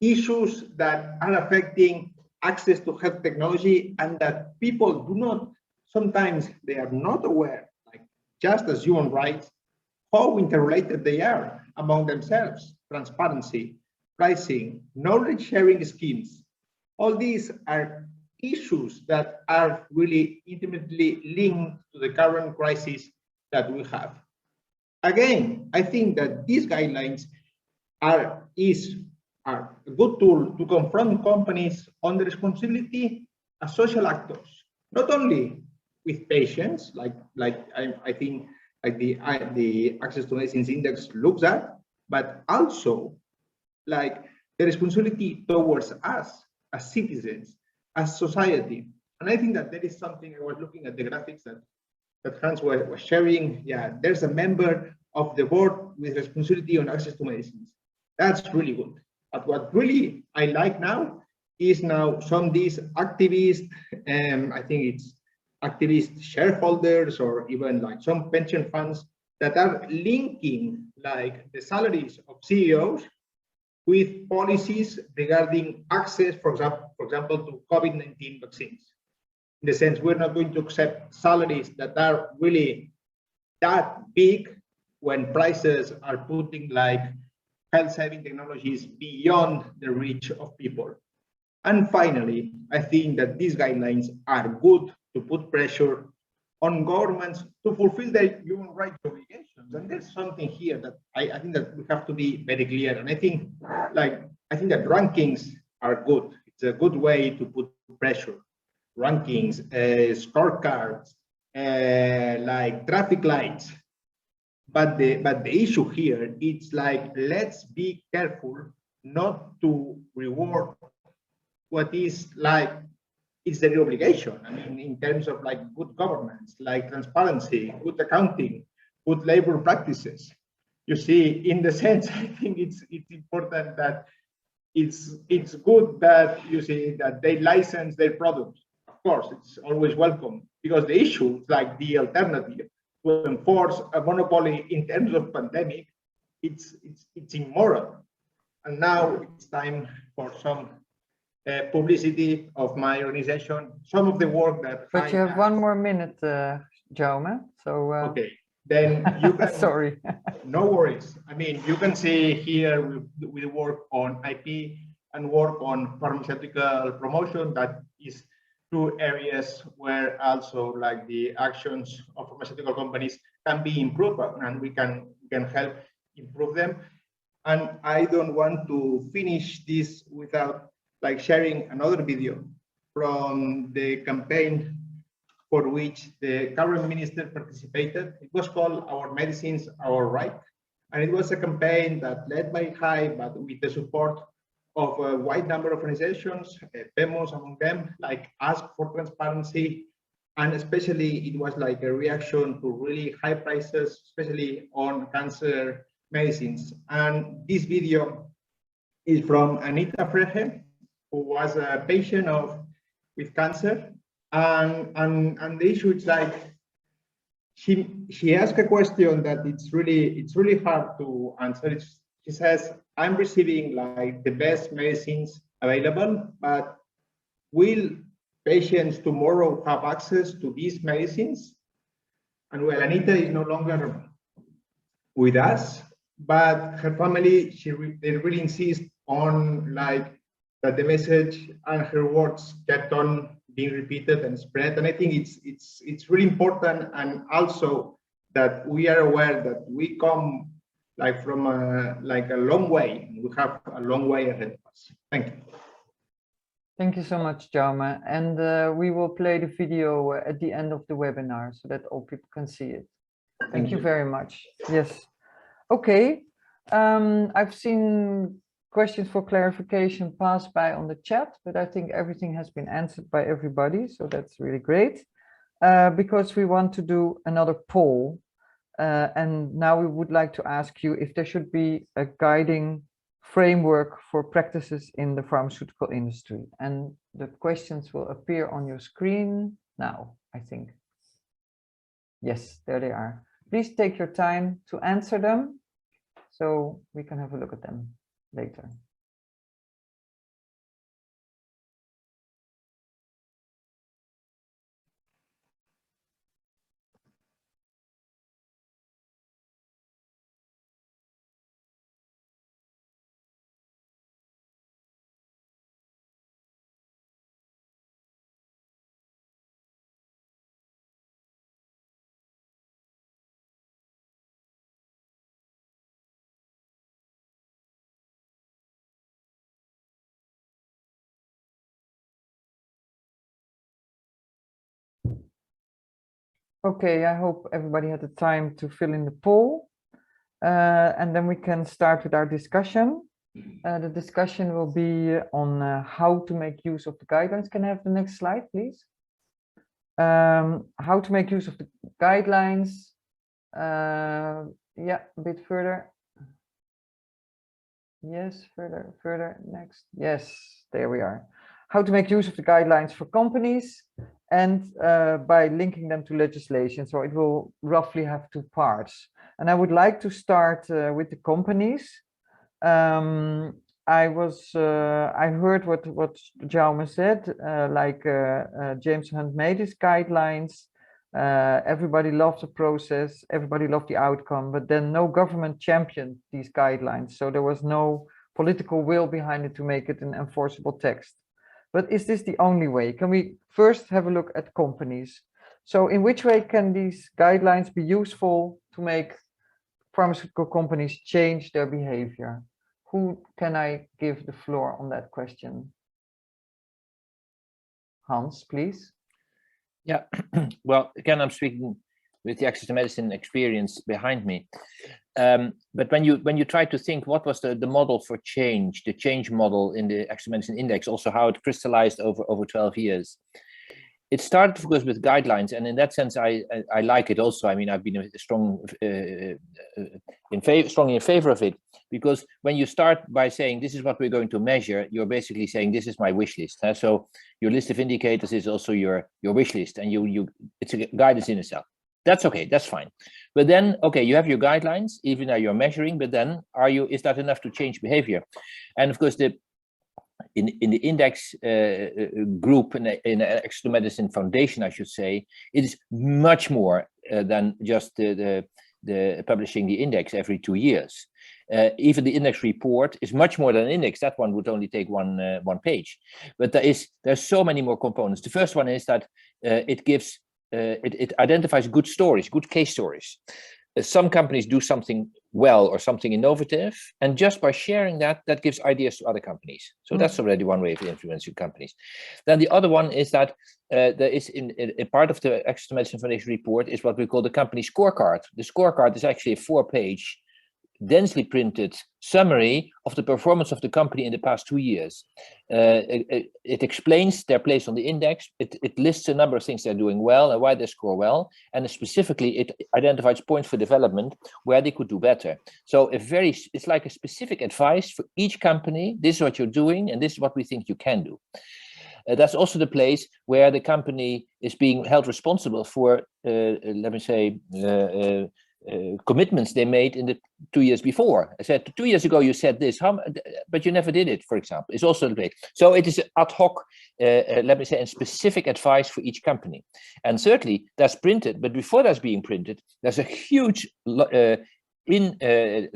issues that are affecting access to health technology, and that people do not, sometimes they are not aware, like just as human rights, how interrelated they are among themselves. Transparency, pricing, knowledge sharing schemes, all these are issues that are really intimately linked to the current crisis that we have. Again, I think that these guidelines are a good tool to confront companies on the responsibility as social actors, not only with patients, like I think like the Access to Medicines Index looks at, but also like the responsibility towards us as citizens, as society. And I think that there is something, I was looking at the graphics that Hans was sharing. Yeah, there's a member of the board with responsibility on access to medicines. That's really good. But what really I like now is some of these activists, I think it's activist shareholders or even like some pension funds that are linking like the salaries of CEOs with policies regarding access, for example, to COVID-19 vaccines. In the sense, we're not going to accept salaries that are really that big when prices are putting like health-saving technologies beyond the reach of people. And finally, I think that these guidelines are good to put pressure on governments to fulfill their human rights obligations. And there's something here that I think that we have to be very clear. And I think that rankings are good. It's a good way to put pressure. Rankings, scorecards, like traffic lights. But the issue here, it's like, let's be careful not to reward what is like, it's their obligation. I mean, in terms of like good governance, like transparency, good accounting, good labor practices. You see, in the sense, I think it's important that it's good that you see that they license their products. Of course, it's always welcome, because the issue, like the alternative to enforce a monopoly in terms of pandemic, it's immoral. And now it's time for some publicity of my organization, some of the work that. But you have 1 more minute, Jaume. So okay, then you can. Sorry. No worries. I mean, you can see here we work on IP and work on pharmaceutical promotion. That is 2 areas where also like the actions of pharmaceutical companies can be improved, and we can help improve them. And I don't want to finish this without like sharing another video from the campaign for which the current minister participated. It was called Our Medicines, Our Right. And it was a campaign that led by HAI, but with the support of a wide number of organizations, PEMOS among them, like ask for transparency. And especially it was like a reaction to really high prices, especially on cancer medicines. And this video is from Anita Freje, who was a patient with cancer. And the issue is like, she asked a question that it's really hard to answer. She says, I'm receiving like the best medicines available, but will patients tomorrow have access to these medicines? And well, Anita is no longer with us, but her family, they really insist on like that the message and her words kept on being repeated and spread. And I think it's really important, and also that we are aware that we come like from a long way. We have a long way ahead of us. Thank you. Thank you so much, Jaume. And we will play the video at the end of the webinar so that all people can see it. Thank you very much. Yes. Okay. I've seen questions for clarification passed by on the chat, but I think everything has been answered by everybody. So that's really great, because we want to do another poll. And now we would like to ask you if there should be a guiding framework for practices in the pharmaceutical industry. And the questions will appear on your screen now, I think. Yes, there they are. Please take your time to answer them so we can have a look at them later. Okay, I hope everybody had the time to fill in the poll. And then we can start with our discussion. The discussion will be on how to make use of the guidelines. Can I have the next slide, please? How to make use of the guidelines. Yeah, a bit further. Yes, further, next. Yes, there we are. How to make use of the guidelines for companies and by linking them to legislation. So it will roughly have two parts. And I would like to start with the companies. I heard what Jaume said, James Hunt made his guidelines. Everybody loved the process, everybody loved the outcome, but then no government championed these guidelines. So there was no political will behind it to make it an enforceable text. But is this the only way? Can we first have a look at companies? So in which way can these guidelines be useful to make pharmaceutical companies change their behavior? Who can I give the floor on that question? Hans, please. Yeah, well, again, I'm speaking with the access to medicine experience behind me. But when you try to think what was the model for change, the change model in the access to medicine index, also how it crystallized over 12 years. It started, of course, with guidelines, and in that sense, I like it also. I mean, I've been strongly in favor of it, because when you start by saying this is what we're going to measure, you're basically saying this is my wish list. Huh? So your list of indicators is also your wish list, and it's a guidance in itself. That's okay, that's fine. But then, okay, you have your guidelines, even though you're measuring, but then is that enough to change behavior? And of course, in the index group, in the Access to Medicine Foundation, I should say, it is much more than just the publishing the index every 2 years. Even the index report is much more than an index. That one would only take one page. But there's so many more components. The first one is that it identifies good stories, good case stories. Some companies do something well or something innovative, and just by sharing that gives ideas to other companies. So that's already one way of influencing companies. Then the other one is that there is in a part of the Access to Medicine Foundation report is what we call the Company Scorecard. The scorecard is actually a 4-page, densely printed summary of the performance of the company in the past 2 years. It explains their place on the index. It lists a number of things they're doing well and why they score well. And specifically, it identifies points for development where they could do better. So it's like a specific advice for each company. This is what you're doing, and this is what we think you can do. That's also the place where the company is being held responsible for, let me say, commitments they made in the 2 years before. I said 2 years ago you said this, but you never did it, for example. It's also the place. So it is ad hoc, let me say, and specific advice for each company. And certainly that's printed, but before that's being printed, there's a huge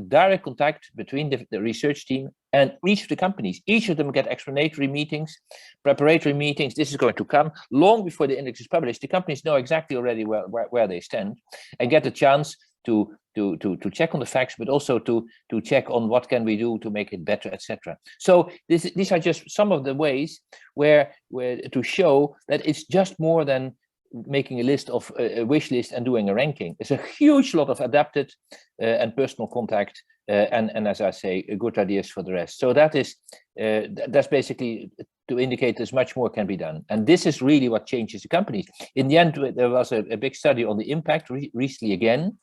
direct contact between the research team and each of the companies. Each of them get explanatory meetings, preparatory meetings. This is going to come long before the index is published. The companies know exactly already where they stand and get the chance to check on the facts, but also to check on what can we do to make it better, etc. So these are just some of the ways where to show that it's just more than making a list of a wish list and doing a ranking. It's a huge lot of adapted and personal contact and as I say, good ideas for the rest. So that's basically to indicate there's much more can be done. And this is really what changes the companies. In the end, there was a big study on the impact recently again,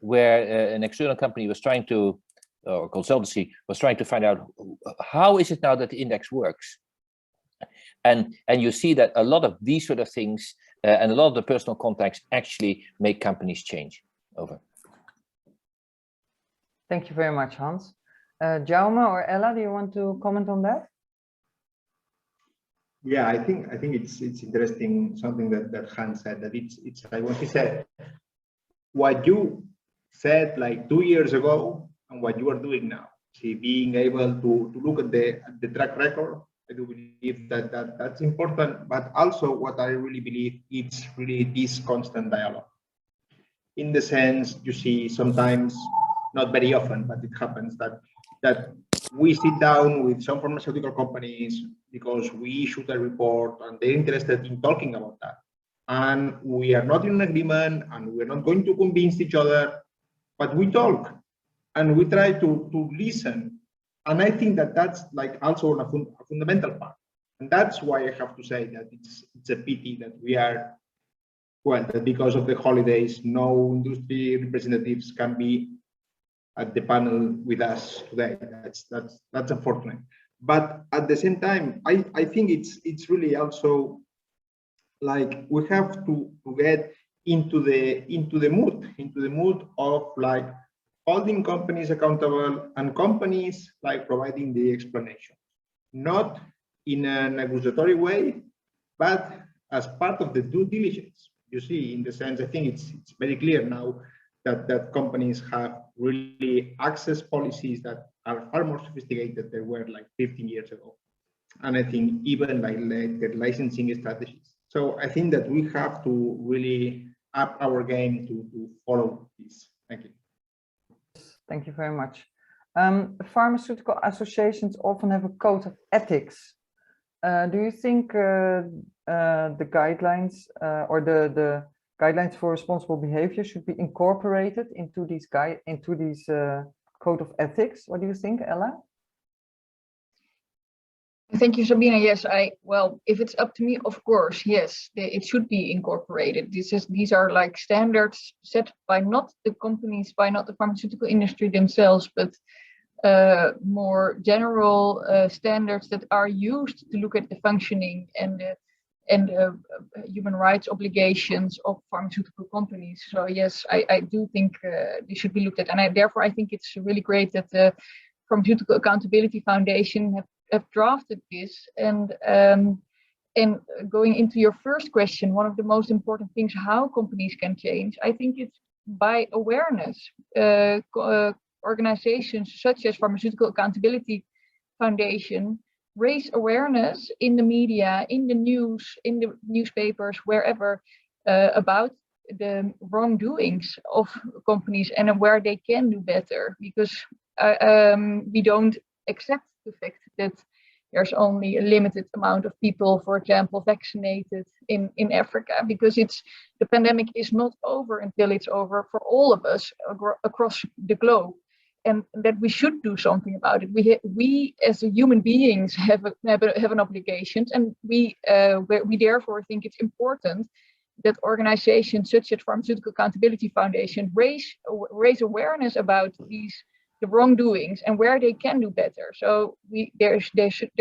where an external company was trying to or consultancy was trying to find out how is it now that the index works. And you see that a lot of these sort of things and a lot of the personal contacts actually make companies change. Over. Thank you very much, Hans. Jaume or Ella, do you want to comment on that? Yeah, I think it's interesting something that Hans said, that it's like what he said, what you said like 2 years ago and what you are doing now. See, being able to look at the track record, I do believe that's important, but also what I really believe it's really this constant dialogue. In the sense, you see sometimes, not very often, but it happens that we sit down with some pharmaceutical companies because we issued a report and they're interested in talking about that. And we are not in agreement and we're not going to convince each other, but we talk and we try to listen. And I think that's like also a fundamental part. And that's why I have to say that it's a pity that we are, well, that because of the holidays, no industry representatives can be at the panel with us today. That's unfortunate. But at the same time, I think it's really also like we have to get into the mood of like holding companies accountable and companies like providing the explanation, not in an accusatory way, but as part of the due diligence. You see, in the sense, I think it's very clear now that companies have really access policies that are far more sophisticated than they were like 15 years ago. And I think even like the licensing strategies. So I think that we have to really up our game to follow this. Thank you. Thank you very much. Pharmaceutical associations often have a code of ethics. Do you think the guidelines or the guidelines for responsible behavior should be incorporated into these code of ethics? What do you think, Ella? Thank you, Sabina. Yes, well, if it's up to me, of course, yes, it should be incorporated. These are like standards set by not the companies, by not the pharmaceutical industry themselves, but more general standards that are used to look at the functioning and human rights obligations of pharmaceutical companies. So yes, I do think they should be looked at, and therefore I think it's really great that the Pharmaceutical Accountability Foundation have drafted this. And going into your first question, one of the most important things how companies can change, I think it's by awareness. Organizations such as Pharmaceutical Accountability Foundation raise awareness in the media, in the news, in the newspapers, wherever, about the wrongdoings of companies and where they can do better, because we don't accept the fact that there's only a limited amount of people, for example, vaccinated in Africa, because the pandemic is not over until it's over for all of us across the globe. And that we should do something about it. We as human beings have an obligation, and we therefore think it's important that organizations such as Pharmaceutical Accountability Foundation raise awareness about the wrongdoings and where they can do better. So there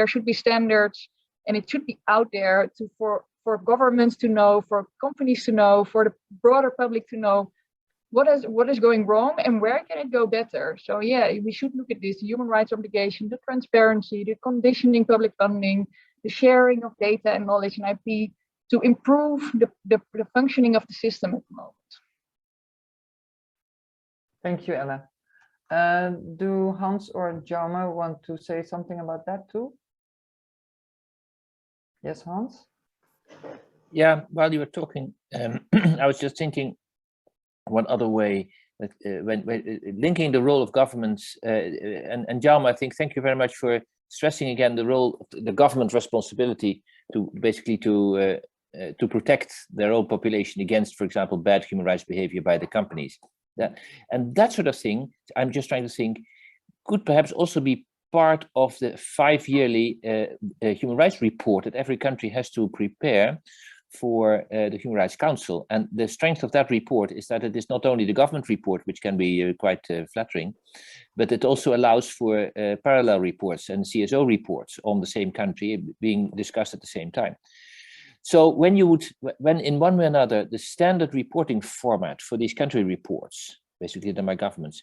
should be standards, and it should be out there for governments to know, for companies to know, for the broader public to know what is going wrong and where can it go better. So yeah, we should look at this: the human rights obligation, the transparency, the conditioning public funding, the sharing of data and knowledge and IP to improve the functioning of the system at the moment. Thank you, Ella. Do Hans or Jaume want to say something about that too? Yes, Hans? Yeah, while you were talking, I was just thinking one other way that when linking the role of governments, and Jaume, I think, thank you very much for stressing again the role of the government responsibility to basically to protect their own population against, for example, bad human rights behavior by the companies. And that sort of thing, I'm just trying to think, could perhaps also be part of the 5-yearly human rights report that every country has to prepare for the Human Rights Council. And the strength of that report is that it is not only the government report, which can be quite flattering, but it also allows for parallel reports and CSO reports on the same country being discussed at the same time. So when in one way or another, the standard reporting format for these country reports, basically done by governments,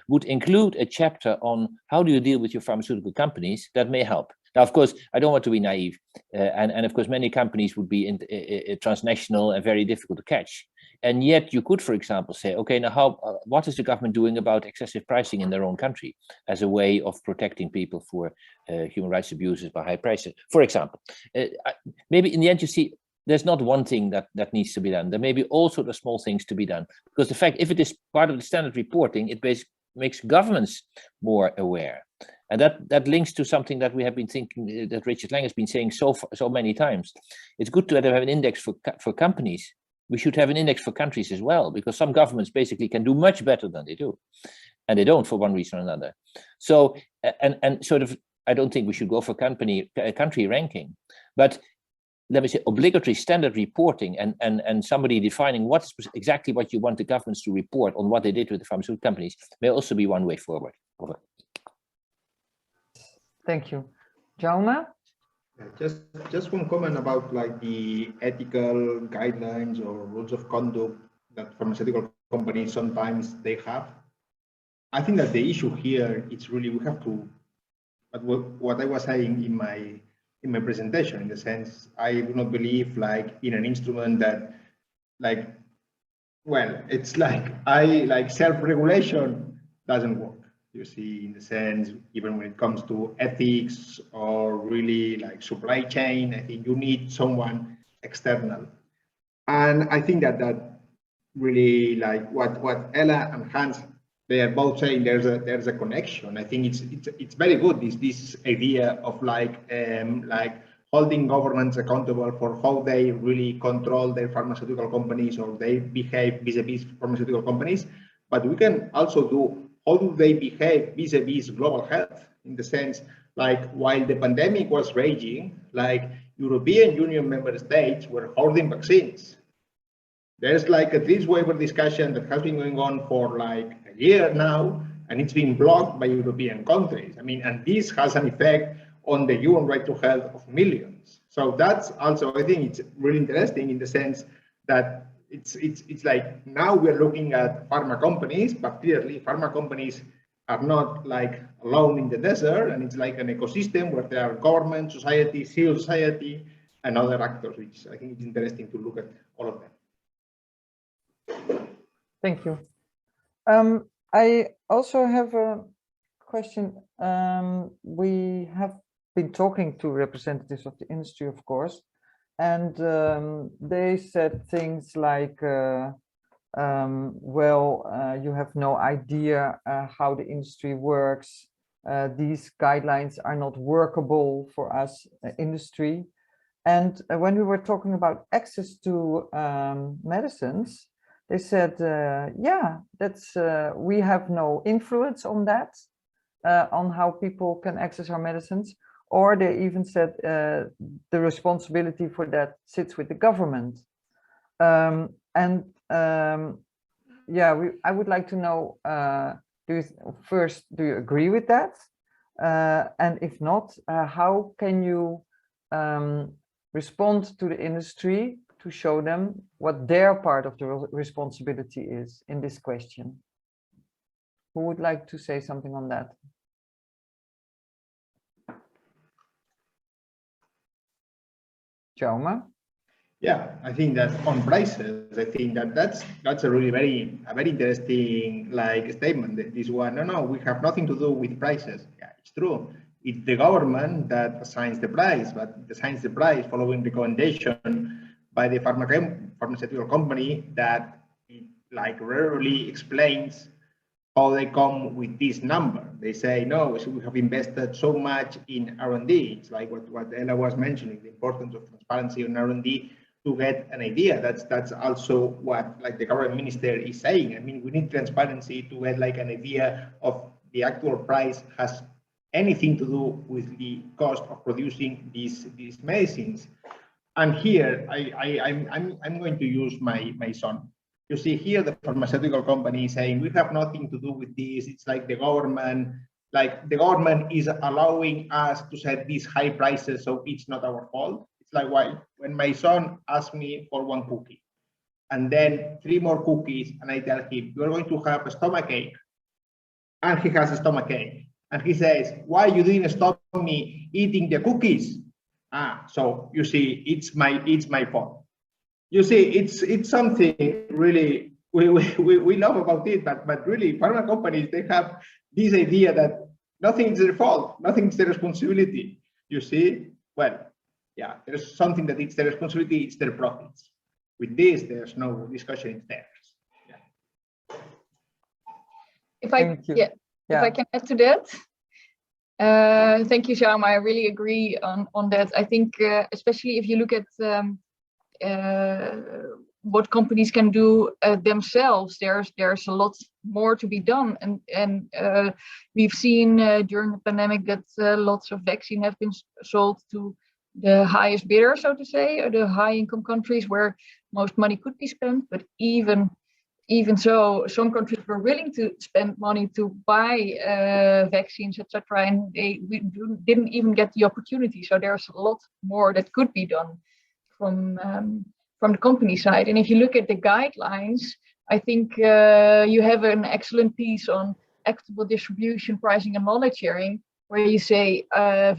would include a chapter on how do you deal with your pharmaceutical companies, that may help. Now, of course, I don't want to be naive, and of course, many companies would be transnational and very difficult to catch. And yet, you could, for example, say, okay, now what is the government doing about excessive pricing in their own country as a way of protecting people for human rights abuses by high prices, for example? Maybe in the end, you see, there's not one thing that needs to be done. There may be all sorts of small things to be done, because the fact, if it is part of the standard reporting, it basically makes governments more aware. And that links to something that we have been thinking, that Richard Lang has been saying so many times. It's good to have an index for companies. We should have an index for countries as well, because some governments basically can do much better than they do, and they don't for one reason or another. So, and sort of, I don't think we should go for country ranking, but let me say obligatory standard reporting and somebody defining what's exactly what you want the governments to report on what they did with the pharmaceutical companies may also be one way forward. Over. Thank you. Jaume? Just one comment about like the ethical guidelines or rules of conduct that pharmaceutical companies sometimes they have. I think that the issue here is really we have to, but what I was saying in my presentation, in the sense I do not believe like in an instrument that like, well, it's like self-regulation doesn't work. You see, in the sense, even when it comes to ethics or really like supply chain, I think you need someone external. And I think that really like what Ella and Hans, they are both saying there's a connection. I think it's very good, this idea of like holding governments accountable for how they really control their pharmaceutical companies or they behave vis-a-vis pharmaceutical companies. But we can also do how do they behave vis-a-vis global health, in the sense, like while the pandemic was raging, like European Union member states were hoarding vaccines. There's like a this waiver discussion that has been going on for like a year now, and it's been blocked by European countries. I mean, and this has an effect on the human right to health of millions. So that's also, I think it's really interesting in the sense that it's like now we're looking at pharma companies, but clearly pharma companies are not like alone in the desert, and it's like an ecosystem where there are government, society, civil society, and other actors, which I think it's interesting to look at all of them. Thank you. I also have a question. We have been talking to representatives of the industry, of course, and they said things like, you have no idea how the industry works. These guidelines are not workable for us, industry. And when we were talking about access to medicines, they said, yeah, that's we have no influence on that, on how people can access our medicines. Or they even said the responsibility for that sits with the government. Yeah, I would like to know, do you agree with that? And if not, how can you respond to the industry to show them what their part of the responsibility is in this question? Who would like to say something on that? Jaume? Yeah, I think that on prices, I think that's a really very interesting like statement. This one, no, we have nothing to do with prices. Yeah, it's true. It's the government that assigns the price, but it assigns the price following recommendation by the pharmaceutical company that it like rarely explains how they come with this number. They say, no, so we have invested so much in R&D. It's like what Ella was mentioning, the importance of transparency on R&D to get an idea. That's also what like the current minister is saying. I mean, we need transparency to get like an idea of the actual price has anything to do with the cost of producing these medicines. And here, I'm going to use my son. You see here, the pharmaceutical company is saying, we have nothing to do with this. It's like the government is allowing us to set these high prices, so it's not our fault. It's like, why? When my son asks me for 1 cookie, and then 3 more cookies, and I tell him, you're going to have a stomachache, and he has a stomachache, and he says, why you didn't stop me eating the cookies? So you see, it's my fault. You see, it's something really we love about it, but really, pharma companies, they have this idea that nothing is their fault, nothing is their responsibility. You see, well, yeah, there's something that it's their responsibility, it's their profits. With this, there's no discussion, it's theirs. Yeah. If I can add to that. Thank you, Jaume. I really agree on that. I think, especially if you look at what companies can do themselves, there's a lot more to be done. And we've seen during the pandemic that lots of vaccine have been sold to the highest bidder, so to say, or the high-income countries where most money could be spent. But even so, some countries were willing to spend money to buy vaccines, etc., and we didn't even get the opportunity. So there's a lot more that could be done from the company side. And if you look at the guidelines, I think you have an excellent piece on equitable distribution, pricing, and knowledge sharing, where you say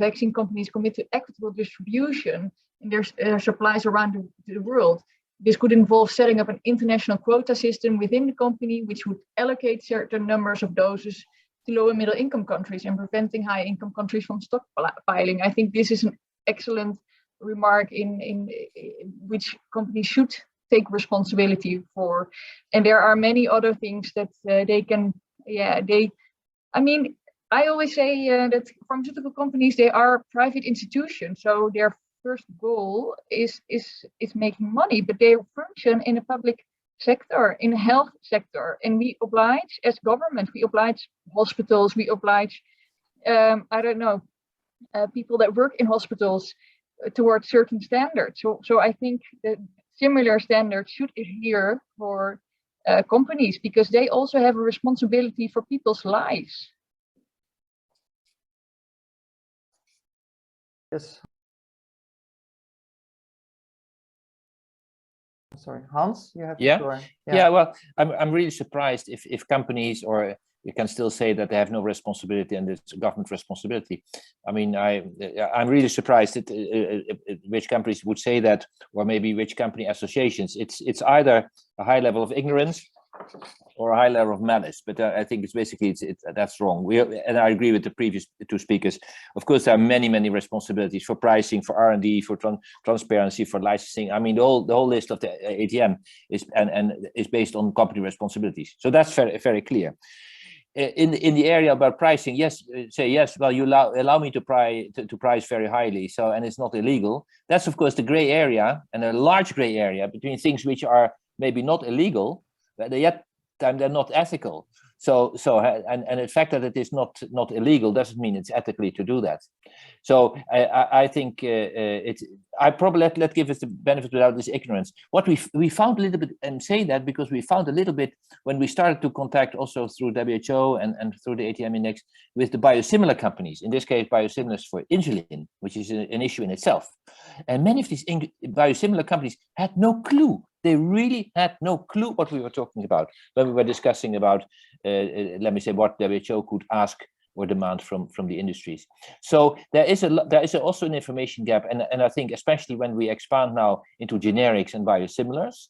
vaccine companies commit to equitable distribution in their supplies around the world. This could involve setting up an international quota system within the company, which would allocate certain numbers of doses to low and middle income countries and preventing high income countries from stockpiling. I think this is an excellent remark in which companies should take responsibility for. And there are many other things that they can, I always say that pharmaceutical companies, they are private institutions. So their first goal is making money, but they function in a public sector, in the health sector. And we oblige, as government, we oblige hospitals, we oblige, people that work in hospitals towards certain standards. So I think that similar standards should adhere for companies, because they also have a responsibility for people's lives. Yes. Sorry, Hans, you have the floor. Yeah. Well, I'm really surprised if companies, or you can still say that they have no responsibility and it's government responsibility. I mean, I'm really surprised that which companies would say that, or maybe which company associations. It's either a high level of ignorance or a high level of malice, but I think it's basically that's wrong. And I agree with the previous 2 speakers. Of course, there are many responsibilities for pricing, for R&D, for transparency, for licensing. I mean, the whole list of the ATM is based on company responsibilities. So that's very clear. In the area about pricing, yes, say yes. Well, you allow me to price very highly, so, and it's not illegal. That's of course the gray area, and a large gray area between things which are maybe not illegal, but yet they're not ethical. So and the fact that it is not illegal doesn't mean it's ethically to do that. So I think let's give us the benefit without this ignorance. What we found a little bit, and say that because we found a little bit when we started to contact also through WHO and through the ATM index with the biosimilar companies, in this case biosimilars for insulin, which is an issue in itself. And many of these biosimilar companies had no clue. They really had no clue what we were talking about when we were discussing about, let me say, what WHO could ask or demand from the industries. So there is also an information gap, and I think especially when we expand now into generics and biosimilars,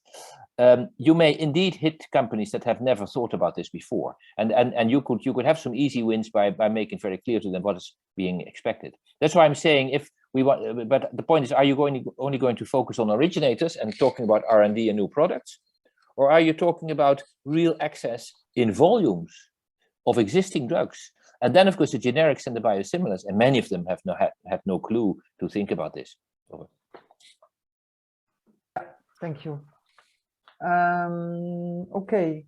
you may indeed hit companies that have never thought about this before, and you could have some easy wins by making very clear to them what is being expected. That's why I'm saying if we want, but the point is, are you only going to focus on originators and talking about R&D and new products, or are you talking about real access in volumes of existing drugs? And then, of course, the generics and the biosimilars, and many of them have no clue to think about this. Over. Thank you. Okay.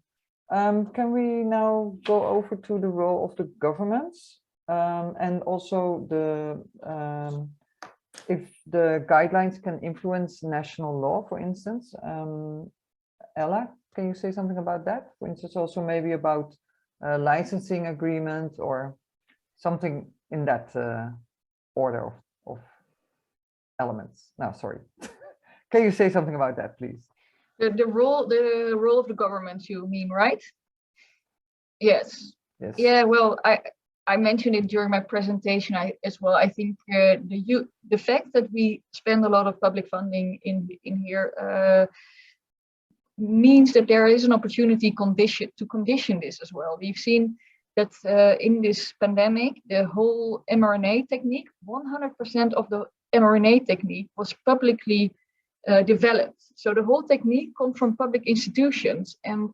Can we now go over to the role of the governments and also the if the guidelines can influence national law, for instance. Ella, can you say something about that? For instance, also maybe about licensing agreement or something in that order of elements. No, sorry. Can you say something about that, please? The role of the government, you mean, right? Yes. Yes. Yeah, well, I mentioned it during my presentation as well. I think the fact that we spend a lot of public funding in here means that there is an opportunity to condition this as well. We've seen that in this pandemic, the whole mRNA technique, 100% of the mRNA technique was publicly developed. So the whole technique comes from public institutions, and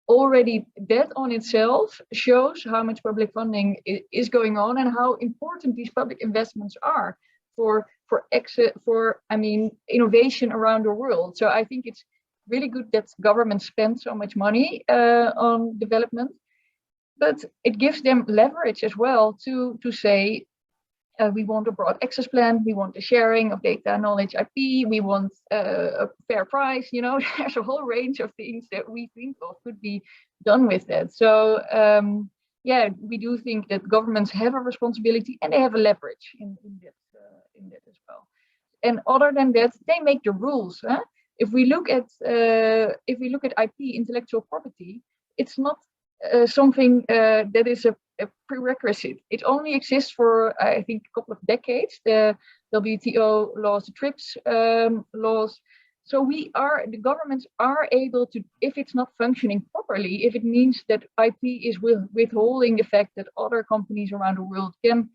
already that on itself shows how much public funding is going on and how important these public investments are for innovation around the world. So I think it's really good that governments spend so much money on development, but it gives them leverage as well to say, we want a broad access plan, we want the sharing of data, knowledge, IP, we want a fair price. You know, there's a whole range of things that we think of could be done with that. So yeah, we do think that governments have a responsibility and they have a leverage in that as well. And other than that, they make the rules. Huh? If we look at IP, intellectual property, it's not something that is a prerequisite. It only exists for, I think, a couple of decades. The WTO laws, the TRIPS laws. So the governments are able to, if it's not functioning properly, if it means that IP is withholding the fact that other companies around the world can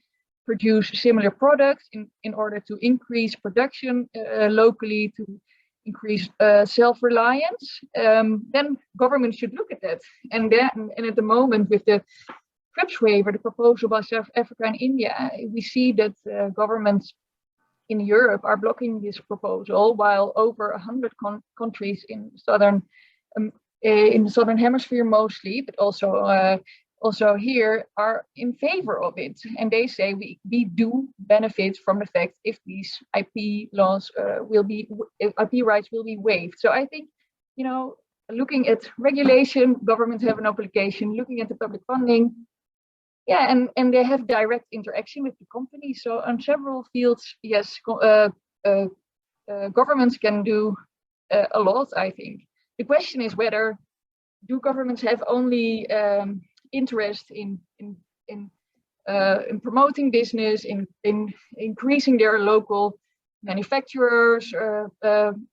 produce similar products in order to increase production locally, to increase self-reliance, then governments should look at that. And at the moment with the TRIPS waiver, the proposal by South Africa and India, we see that governments in Europe are blocking this proposal, while over 100 countries in the southern hemisphere mostly, but also here, are in favor of it. And they say we do benefit from the fact if these IP laws IP rights will be waived. So I think, you know, looking at regulation, governments have an obligation. Looking at the public funding, yeah, and they have direct interaction with the company. So on several fields, yes, governments can do a lot, I think. The question is whether do governments have only interest in promoting business, in increasing their local manufacturers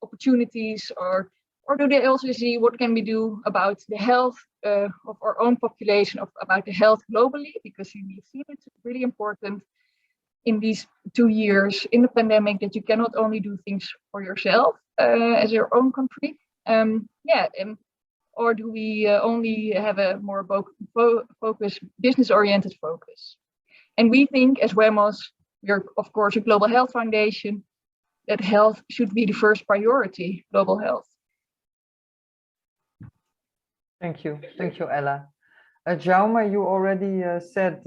opportunities, or do they also see what can we do about the health of our own population, about the health globally? Because we've seen it's really important in these 2 years in the pandemic that you cannot only do things for yourself as your own country. Or do we only have a more focused, business-oriented focus? And we think as WEMOS, we're of course a global health foundation, that health should be the first priority, global health. Thank you, Ella. Jaume, you already said,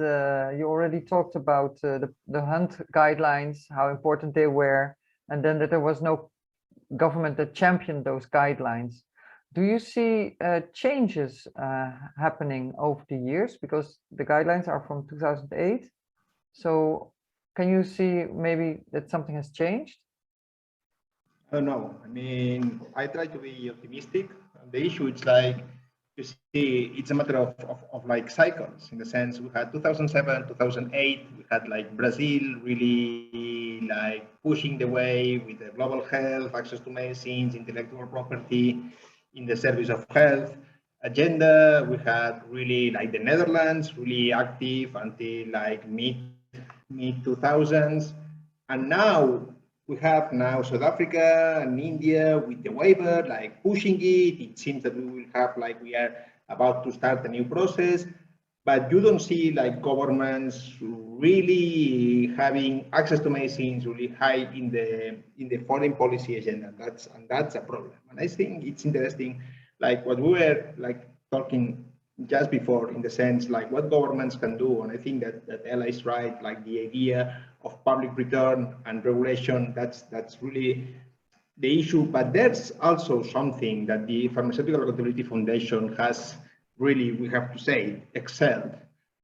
you already talked about the Hunt guidelines, how important they were, and then that there was no government that championed those guidelines. Do you see changes happening over the years? Because the guidelines are from 2008. So can you see maybe that something has changed? No, I mean, I try to be optimistic. The issue is like, you see, it's a matter of like cycles, in the sense we had 2007, 2008, we had like Brazil really like pushing the way with the global health, access to medicines, intellectual property in the service of health agenda. We had really like the Netherlands really active until like mid 2000s, and now we have South Africa and India with the waiver, like pushing it. It seems that we will have like, we are about to start a new process, but you don't see like governments really having access to medicines really high in the foreign policy agenda. That's a problem. And I think it's interesting, like what we were like talking just before, in the sense like what governments can do. And I think that Ella is right, like the idea of public return and regulation, that's really the issue. But there's also something that the Pharmaceutical Accountability Foundation has really, we have to say, excelled,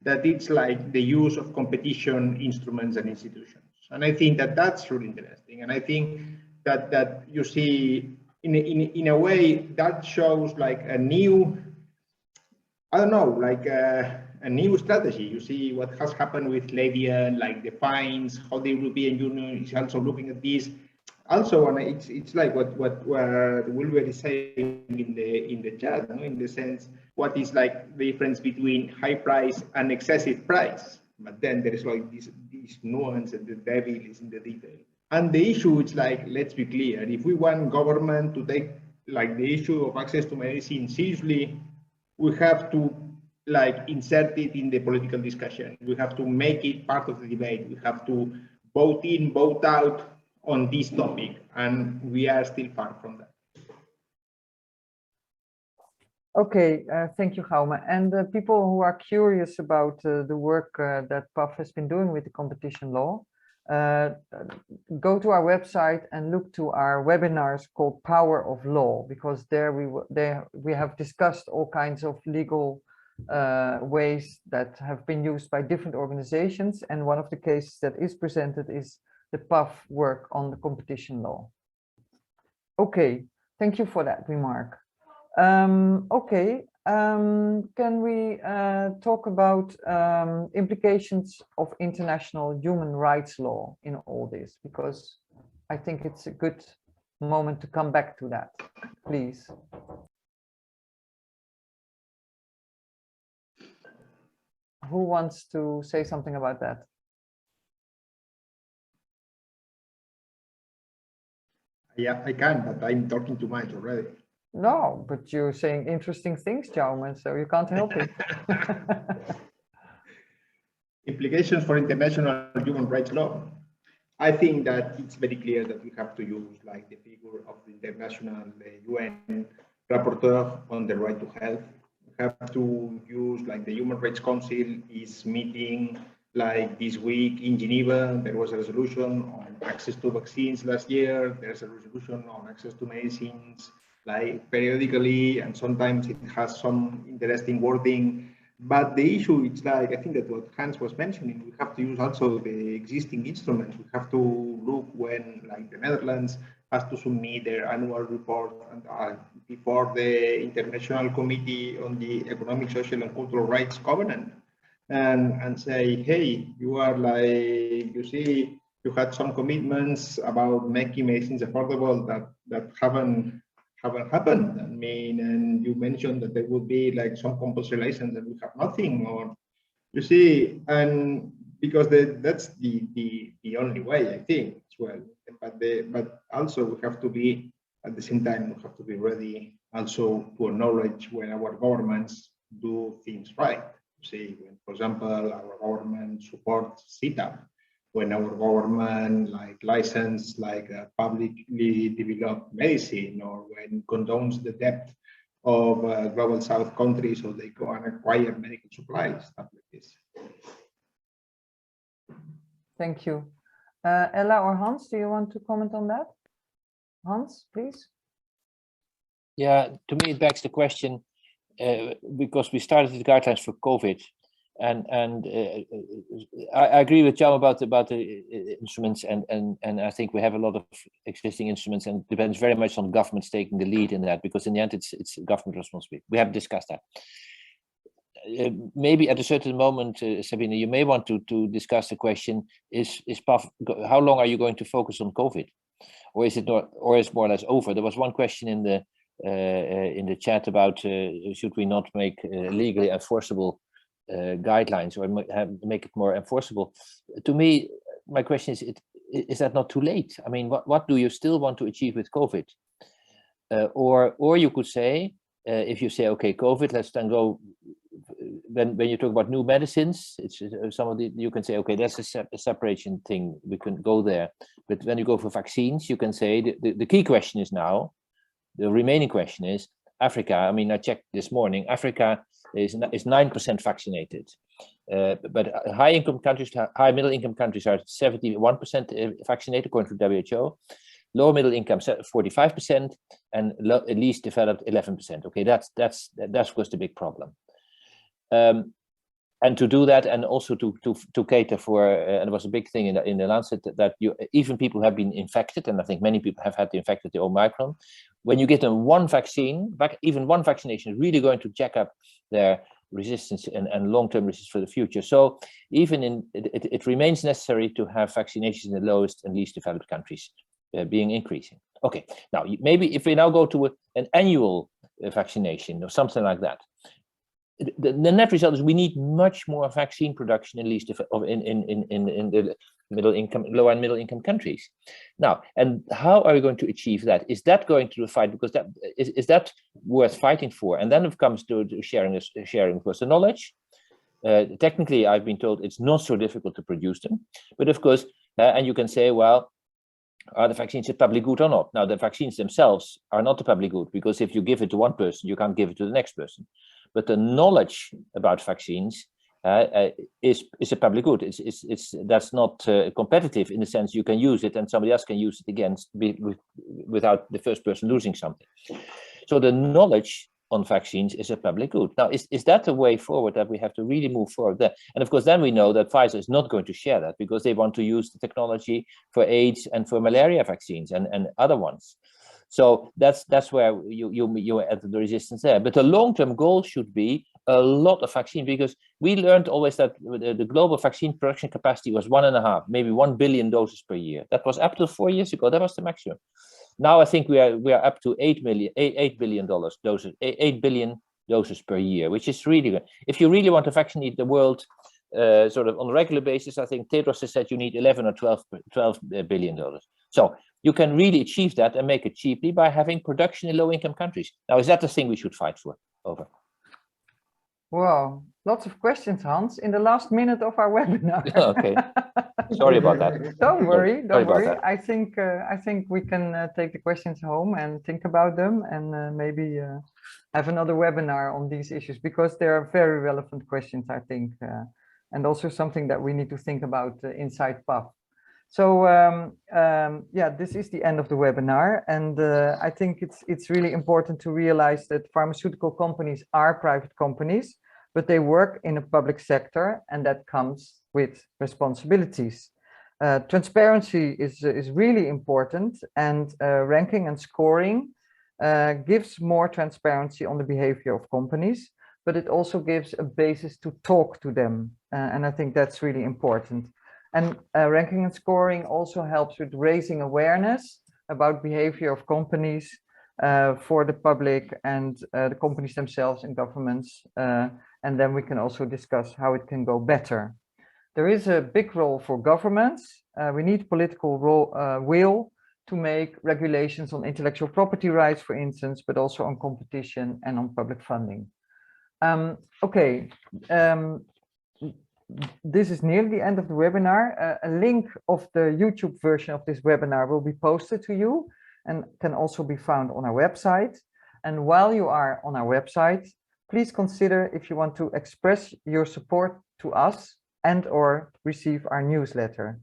that it's like the use of competition instruments and institutions. And I think that that's really interesting. And I think that you see, in a way, that shows like a new, I don't know, like a new strategy. You see what has happened with Levian, like the fines, how the European Union is also looking at this. Also, and it's like what Wilber is saying in the chat, no? In the sense, what is like the difference between high price and excessive price? But then there is like this nuance, and the devil is in the detail. And the issue is like, let's be clear, if we want government to take like the issue of access to medicine seriously, we have to like insert it in the political discussion. We have to make it part of the debate. We have to vote in, vote out on this topic, and we are still far from that. Okay, thank you, Jaume. And people who are curious about the work that PAF has been doing with the competition law, go to our website and look to our webinars called Power of Law, because there we have discussed all kinds of legal ways that have been used by different organizations. And one of the cases that is presented is the PAF work on the competition law. Okay, thank you for that remark. Okay, can we talk about implications of international human rights law in all this? Because I think it's a good moment to come back to that, please. Who wants to say something about that? Yeah, I can, but I'm talking too much already. No, but you're saying interesting things, Jaume, so you can't help it. Implications for international human rights law. I think that it's very clear that we have to use like the figure of the international UN rapporteur on the right to health. We have to use like the Human Rights Council is meeting like this week in Geneva. There was a resolution on access to vaccines last year. There's a resolution on access to medicines like periodically, and sometimes it has some interesting wording. But the issue is like, I think that what Hans was mentioning, we have to use also the existing instruments. We have to look when like the Netherlands has to submit their annual report and before the International Committee on the Economic, Social and Cultural Rights Covenant, and say, hey, you are like, you see, you had some commitments about making medicines affordable that haven't happened. I mean, and you mentioned that there would be like some compulsory license and we have nothing, or you see, and because that's the only way, I think, as well. But also we have to be, at the same time, we have to be ready also to acknowledge when our governments do things right. See, when, for example, our government supports CETA, when our government like license like a publicly developed medicine, or when condones the debt of global South countries so they go and acquire medical supplies, stuff like this. Thank you. Ella or Hans, do you want to comment on that? Hans, please. Yeah, to me it begs the question, because we started the guidelines for COVID, and I agree with Jaume about the instruments, and I think we have a lot of existing instruments, and it depends very much on governments taking the lead in that, because in the end it's government responsibility. We have discussed that. Maybe at a certain moment, Sabine, you may want to discuss the question: is PAF, how long are you going to focus on COVID, or is it not, or is more or less over? There was one question in the chat about should we not make legally enforceable guidelines, or make it more enforceable. To me, my question is that not too late? I mean, what do you still want to achieve with COVID? Or you could say, if you say, okay, COVID, let's then go. When you talk about new medicines, it's some of the, you can say, okay, that's a separation thing, we can go there. But when you go for vaccines, you can say the key question is now, the remaining question is Africa. I mean, I checked this morning, Africa is 9% vaccinated. But high-income countries, high middle-income countries are 71% vaccinated according to WHO. Lower middle income 45%, and least developed 11%. Okay, that's of course the big problem. And to do that, and also to cater for, and it was a big thing in the Lancet that even people who have been infected, and I think many people have had infected the Omicron. When you get them one vaccine, even one vaccination is really going to jack up their resistance and long-term resistance for the future. So even it remains necessary to have vaccinations in the lowest and least developed countries. Being increasing. Okay, now maybe if we now go to an annual vaccination or something like that, the net result is we need much more vaccine production in the lower and middle income countries. Now, and how are we going to achieve that? Is that going to fight? Because that is that worth fighting for? And then it comes to sharing of course the knowledge. Technically, I've been told it's not so difficult to produce them, but of course, and you can say, well, are the vaccines a public good or not? Now, the vaccines themselves are not a public good, because if you give it to one person, you can't give it to the next person. But the knowledge about vaccines is a public good. That's not competitive in the sense you can use it and somebody else can use it again without the first person losing something. So the knowledge on vaccines is a public good. Now, is that the way forward that we have to really move forward there? And of course, then we know that Pfizer is not going to share that because they want to use the technology for AIDS and for malaria vaccines and other ones. So that's where you add the resistance there. But the long-term goal should be a lot of vaccine, because we learned always that the global vaccine production capacity was 1.5, maybe 1 billion doses per year. That was up to 4 years ago. That was the maximum. Now I think we are up to 8 billion doses per year, which is really good. If you really want to vaccinate the world sort of on a regular basis, I think Tedros has said you need 11 or 12 billion dollars. So you can really achieve that and make it cheaply by having production in low-income countries. Now, is that the thing we should fight for? Over. Wow, lots of questions, Hans, in the last minute of our webinar. Okay, sorry about that. Don't worry, don't worry. That. I think we can take the questions home and think about them, and maybe have another webinar on these issues, because they are very relevant questions, I think, and also something that we need to think about inside PAF. So yeah, this is the end of the webinar, and I think it's really important to realize that pharmaceutical companies are private companies, but they work in a public sector, and that comes with responsibilities. Transparency is really important, and ranking and scoring gives more transparency on the behavior of companies, but it also gives a basis to talk to them, and I think that's really important. And ranking and scoring also helps with raising awareness about behavior of companies for the public and the companies themselves and governments. And then we can also discuss how it can go better. There is a big role for governments. We need political will to make regulations on intellectual property rights, for instance, but also on competition and on public funding. Okay. This is nearly the end of the webinar. A link of the YouTube version of this webinar will be posted to you and can also be found on our website. And while you are on our website, please consider if you want to express your support to us and/or receive our newsletter.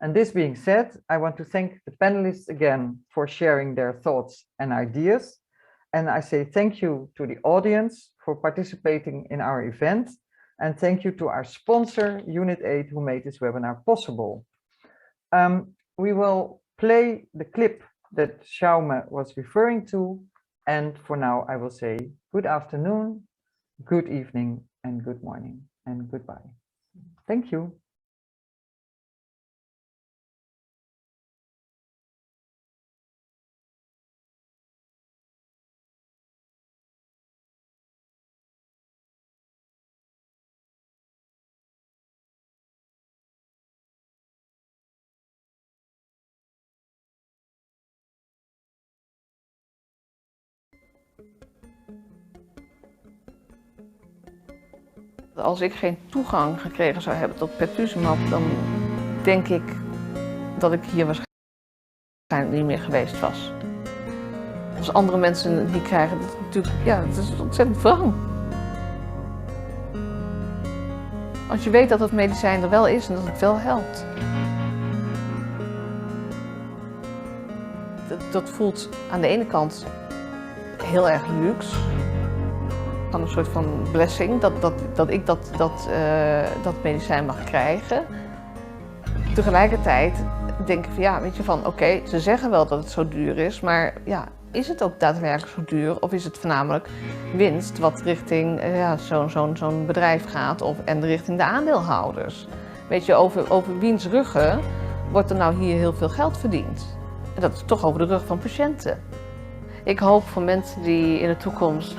And this being said, I want to thank the panelists again for sharing their thoughts and ideas. And I say thank you to the audience for participating in our event. And thank you to our sponsor, Unit 8, who made this webinar possible. We will play the clip that Xiaome was referring to. And for now, I will say good afternoon, good evening, and good morning, and goodbye. Thank you. Als ik geen toegang gekregen zou hebben tot pertuzumab, dan denk ik dat ik hier waarschijnlijk niet meer geweest was. Als andere mensen het niet krijgen, dat is natuurlijk, ja, het is ontzettend wrang. Als je weet dat het medicijn er wel is en dat het wel helpt. Dat voelt aan de ene kant heel erg luxe. Van een soort van blessing dat ik dat medicijn mag krijgen. Tegelijkertijd denk ik van ja, weet je van oké, ze zeggen wel dat het zo duur is, maar ja, is het ook daadwerkelijk zo duur of is het voornamelijk winst wat richting zo'n bedrijf gaat en richting de aandeelhouders? Weet je, over wiens ruggen wordt er nou hier heel veel geld verdiend? En dat is toch over de rug van patiënten. Ik hoop voor mensen die in de toekomst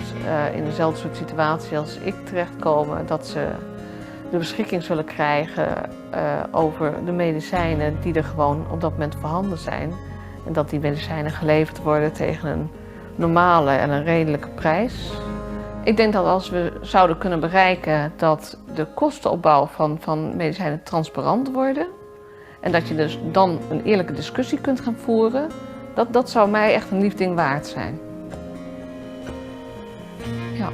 in dezelfde soort situatie als ik terechtkomen, dat ze de beschikking zullen krijgen over de medicijnen die er gewoon op dat moment voorhanden zijn. En dat die medicijnen geleverd worden tegen een normale en een redelijke prijs. Ik denk dat als we zouden kunnen bereiken dat de kostenopbouw van medicijnen transparant worden en dat je dus dan een eerlijke discussie kunt gaan voeren, dat zou mij echt een lief ding waard zijn. Ja.